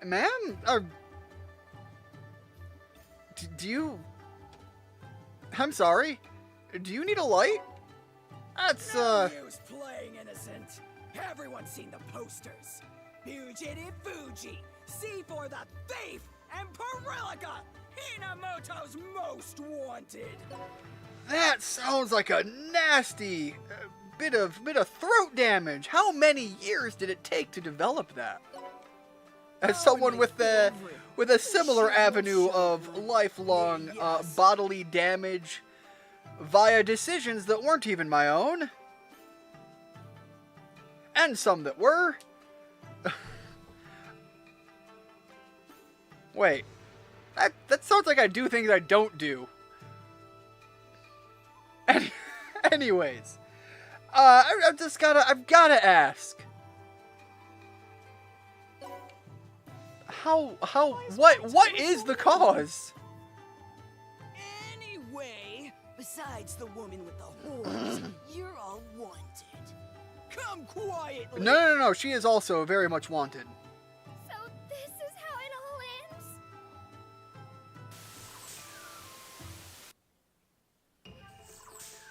Ma'am? Do you... I'm sorry. Do you need a light? That's, No use playing innocent. Everyone's seen the posters. Fugitive Fuji, C for the Thief, and Perillica, Hinamoto's most wanted. That sounds like a nasty bit of throat damage. How many years did it take to develop that? As someone with a similar avenue of lifelong bodily damage via decisions that weren't even my own, and some that were. Wait, that sounds like I do things I don't do. Anyways, I've gotta ask. What is the cause? Anyway, besides the woman with the horns, you're all wanted. Come quietly. No. She is also very much wanted. So this is how it all ends?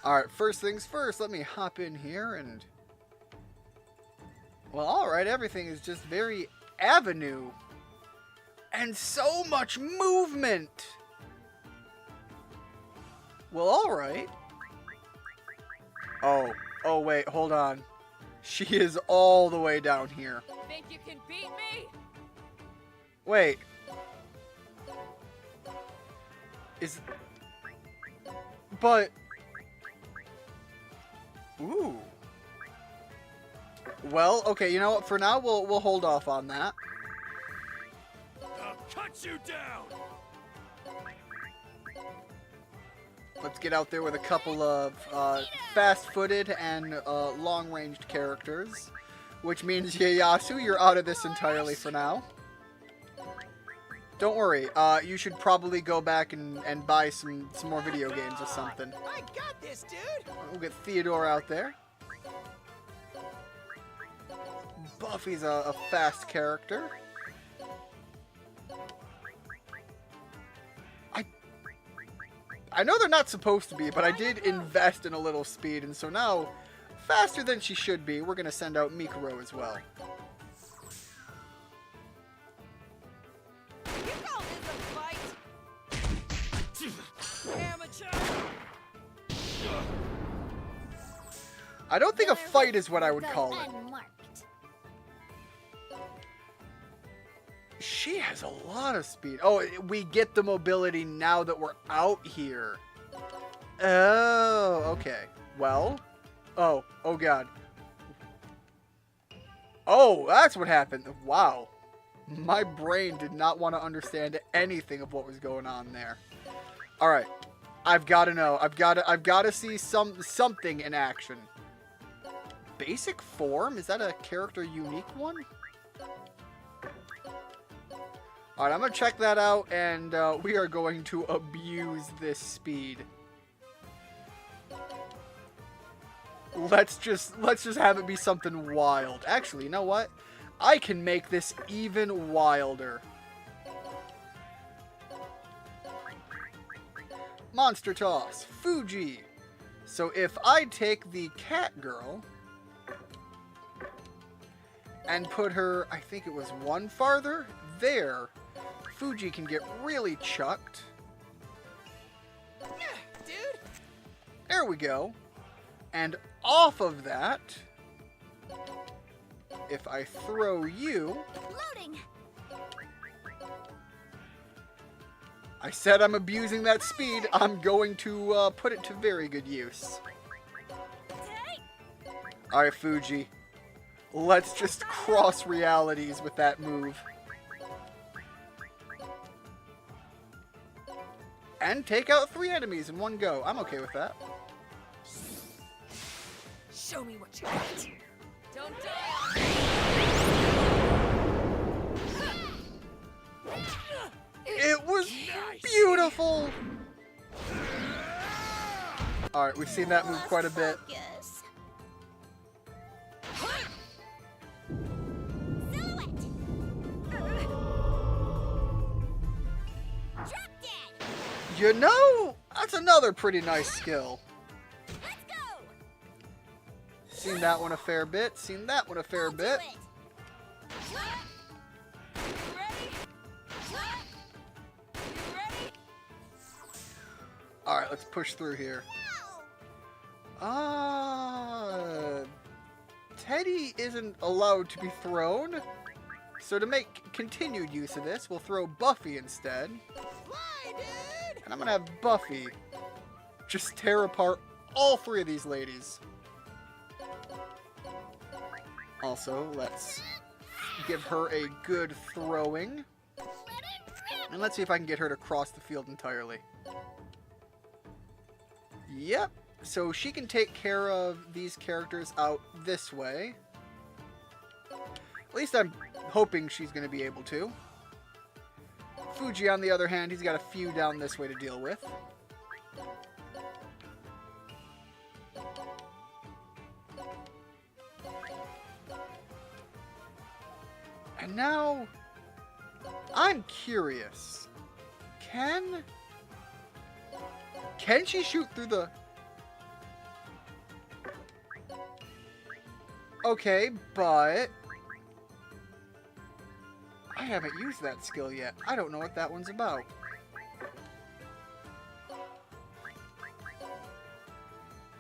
Alright, first things first, let me hop in here and... Well, alright, everything is just very avenue. And so much movement! Well, alright. Oh wait, hold on. She is all the way down here. Think you can beat me? Wait. But... Ooh. Well, okay, you know what? For now, we'll hold off on that. I'll cut you down! Let's get out there with a couple of fast-footed and long-ranged characters. Which means, Ieyasu, you're out of this entirely for now. Don't worry, you should probably go back and buy some more video games or something. I got this, dude. We'll get Theodore out there. Buffy's a fast character. I know they're not supposed to be, but I did invest in a little speed, and so now, faster than she should be, we're going to send out Mikuro as well. You call this a fight? Amateur! I don't think a fight is what I would Go call it. unmarked. She has a lot of speed. Oh, we get the mobility now that we're out here. Oh, okay. Well. Oh god. Oh, that's what happened. Wow. My brain did not want to understand anything of what was going on there. All right. I've got to know. I've got to see something in action. basic form? Is that a character unique one? Alright, I'm gonna check that out, and we are going to abuse this speed. Let's just have it be something wild. Actually, you know what? I can make this even wilder. Monster Toss, Fuji. So if I take the cat girl and put her, I think it was one farther, there, Fuji can get really chucked. Dude! There we go. And off of that, if I throw you... Loading! I said I'm abusing that speed. I'm going to put it to very good use. Alright, Fuji. Let's just cross realities with that move. And take out 3 enemies in one go. I'm okay with that. Show me what you got. Don't die! It was beautiful! Alright, we've seen that move quite a bit. Focus. Silhouette! Drop dead! You know, that's another pretty nice skill. Let's go! Seen that one a fair bit, seen that one a fair Do bit. it. Alright, let's push through here. Teddy isn't allowed to be thrown. So to make continued use of this, we'll throw Buffy instead. Fly, dude! And I'm gonna have Buffy just tear apart all 3 of these ladies. Also, let's give her a good throwing. And let's see if I can get her to cross the field entirely. Yep, so she can take care of these characters out this way. At least I'm hoping she's going to be able to. Fuji, on the other hand, he's got a few down this way to deal with. And now, I'm curious. Can she shoot through the... Okay, but... I haven't used that skill yet. I don't know what that one's about.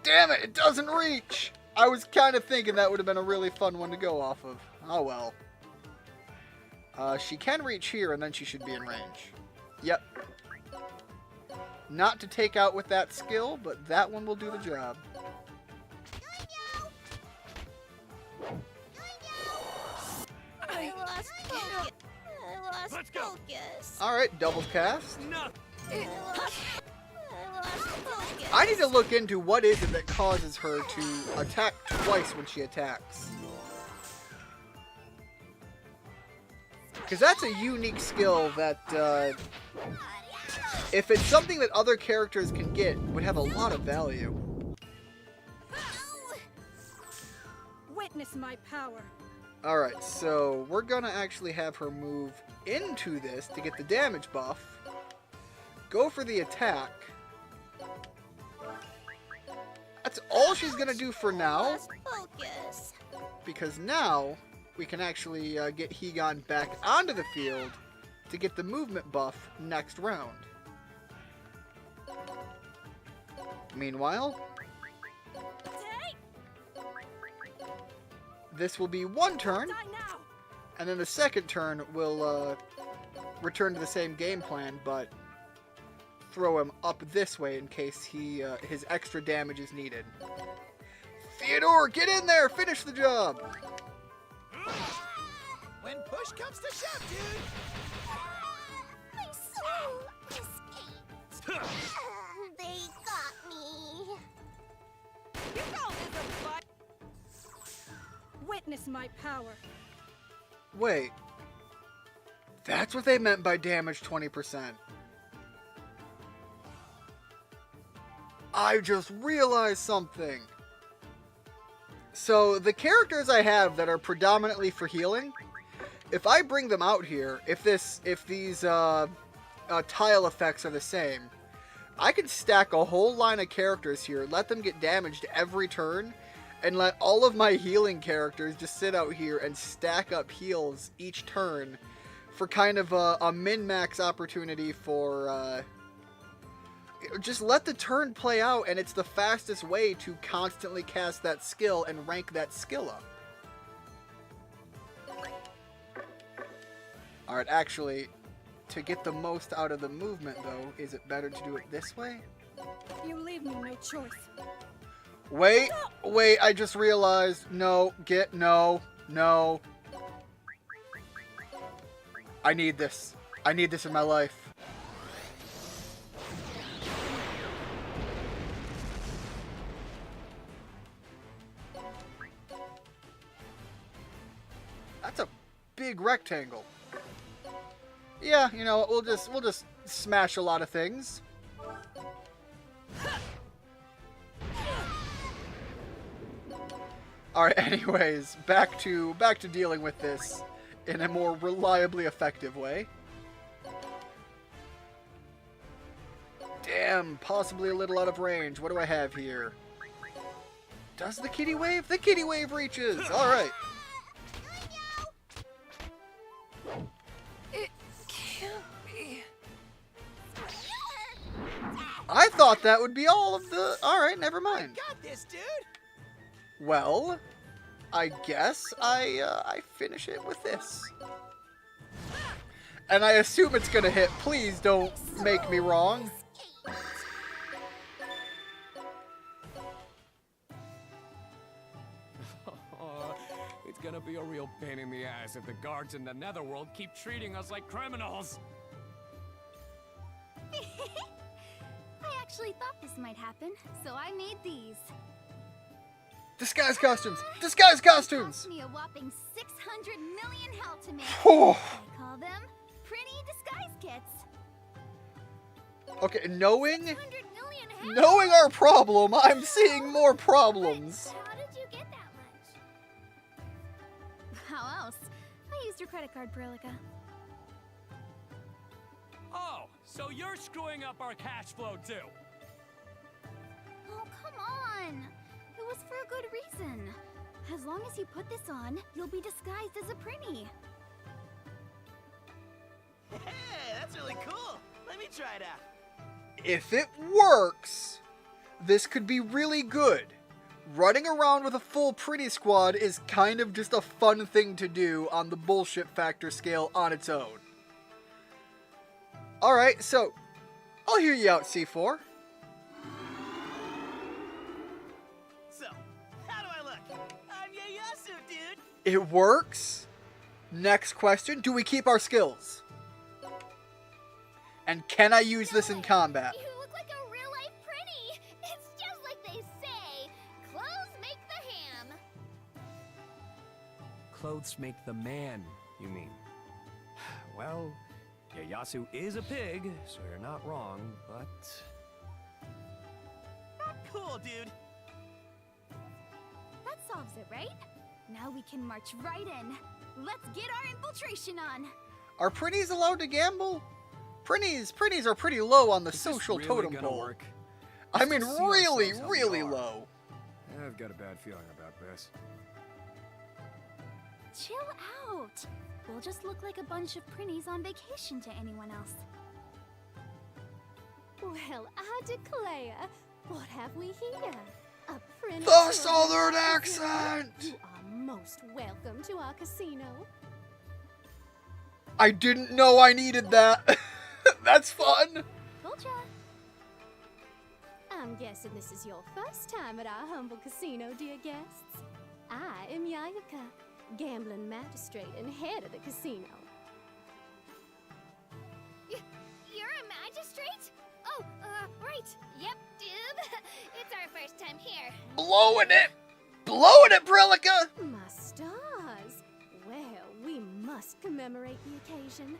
Damn it, it doesn't reach! I was kind of thinking that would have been a really fun one to go off of. Oh well. She can reach here, and then she should be in range. Yep. Not to take out with that skill, but that one will do the job. I lost focus. Let's go. Focus. Alright, double cast. No. I lost focus. I need to look into what is it that causes her to attack twice when she attacks. Because that's a unique skill that, if it's something that other characters can get, would have a lot of value. Witness my power. Alright, so we're gonna actually have her move into this to get the damage buff. Go for the attack. That's all she's gonna do for now. Lost focus. Because now we can actually get Higan back onto the field to get the movement buff next round. Meanwhile, this will be one turn, Die now. and then the second turn will return to the same game plan, but throw him up this way in case his extra damage is needed. Theodore, get in there! Finish the job! When push comes to shove, dude. My soul escaped. They got me. You call this a fight? witness my power. Wait. That's what they meant by damage 20%. I just realized something. So the characters I have that are predominantly for healing, if I bring them out here, if these tile effects are the same, I can stack a whole line of characters here, let them get damaged every turn, and let all of my healing characters just sit out here and stack up heals each turn for kind of a min-max opportunity for, just let the turn play out, and it's the fastest way to constantly cast that skill and rank that skill up. Alright, actually, to get the most out of the movement, though, is it better to do it this way? You leave me no choice. Wait, I just realized. No. I need this. I need this in my life. That's a big rectangle. Yeah, you know, we'll just smash a lot of things. Alright, anyways, back to dealing with this in a more reliably effective way. Damn, possibly a little out of range. What do I have here? Does the kitty wave? The kitty wave reaches! Alright. It can't be. I thought that would be all of the... Alright, never mind. Got this, dude. Well, I guess I finish it with this. And I assume it's gonna hit. Please don't make me wrong. It's gonna be a real pain in the ass if the guards in the netherworld keep treating us like criminals. I actually thought this might happen, so I made these. Disguise costumes! Disguise costumes! Cost me a whopping 600 million hell to make. Oh. I call them pretty disguise kits. Okay, knowing 600 million hell? knowing our problem, I'm seeing more problems. How did you get that much? How else? I used your credit card, Prilica. Oh, so you're screwing up our cash flow too. Oh, come on. It was for a good reason. As long as you put this on, you'll be disguised as a Prinny. Hey, that's really cool. Let me try it out. If it works, this could be really good. Running around with a full pretty squad is kind of just a fun thing to do on the bullshit factor scale on its own. Alright, so I'll hear you out, C4. So, how do I look? I'm Ieyasu, dude. It works. Next question, do we keep our skills? And can I use this in combat? You look like a real-life Prinny. It's just like they say. Clothes make the ham. Clothes make the man, you mean? Well, Ieyasu is a pig, so you're not wrong, but... Cool, dude. That solves it, right? Now we can march right in. Let's get our infiltration on. Are Prinnies allowed to gamble? Prinnies are pretty low on the Is this social really totem gonna pole. work? I mean, Let's see really, ourselves how we really are. low. I've got a bad feeling about this. Chill out. We'll just look like a bunch of Prinnies on vacation to anyone else. Well, I declare, what have we here? A Prinny The Silver Southern Representative. accent! You are most welcome to our casino. I didn't know I needed that. That's fun. Culture. I'm guessing this is your first time at our humble casino, dear guests. I am Yayuka, gambling magistrate and head of the casino. You're a magistrate? Oh, right. Yep, dude. It's our first time here. Blowing it, Brillica. My stars. must commemorate the occasion.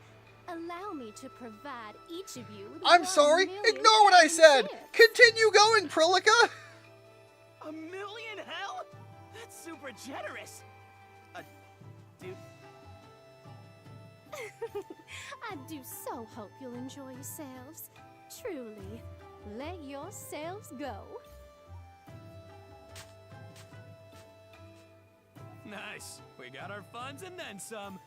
Allow me to provide each of you with I'm 1 sorry, million ignore what I said! gifts. Continue going, Prilica! $1 million, hell? That's super generous. Dude, I do so hope you'll enjoy yourselves. Truly, let yourselves go. Nice. We got our funds and then some.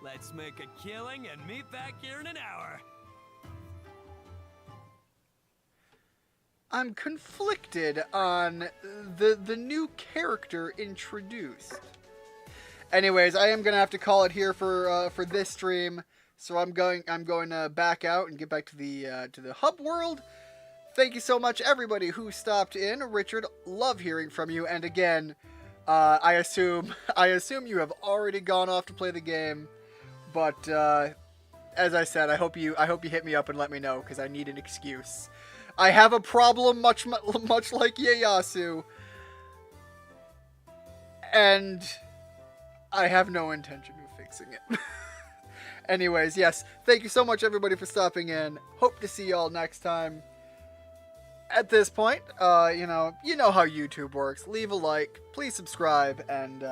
Let's make a killing and meet back here in an hour. I'm conflicted on the new character introduced. Anyways, I am gonna have to call it here for this stream. So I'm going to back out and get back to the hub world. Thank you so much, everybody who stopped in. Richard, love hearing from you. And again, I assume you have already gone off to play the game. But as I said, I hope you hit me up and let me know, because I need an excuse. I have a problem much like Ieyasu, and I have no intention of fixing it. Anyways, yes, thank you so much, everybody, for stopping in. Hope to see y'all next time. At this point, you know how YouTube works. Leave a like, please subscribe, and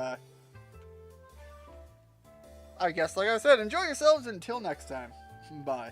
I guess, like I said, enjoy yourselves until next time. Bye.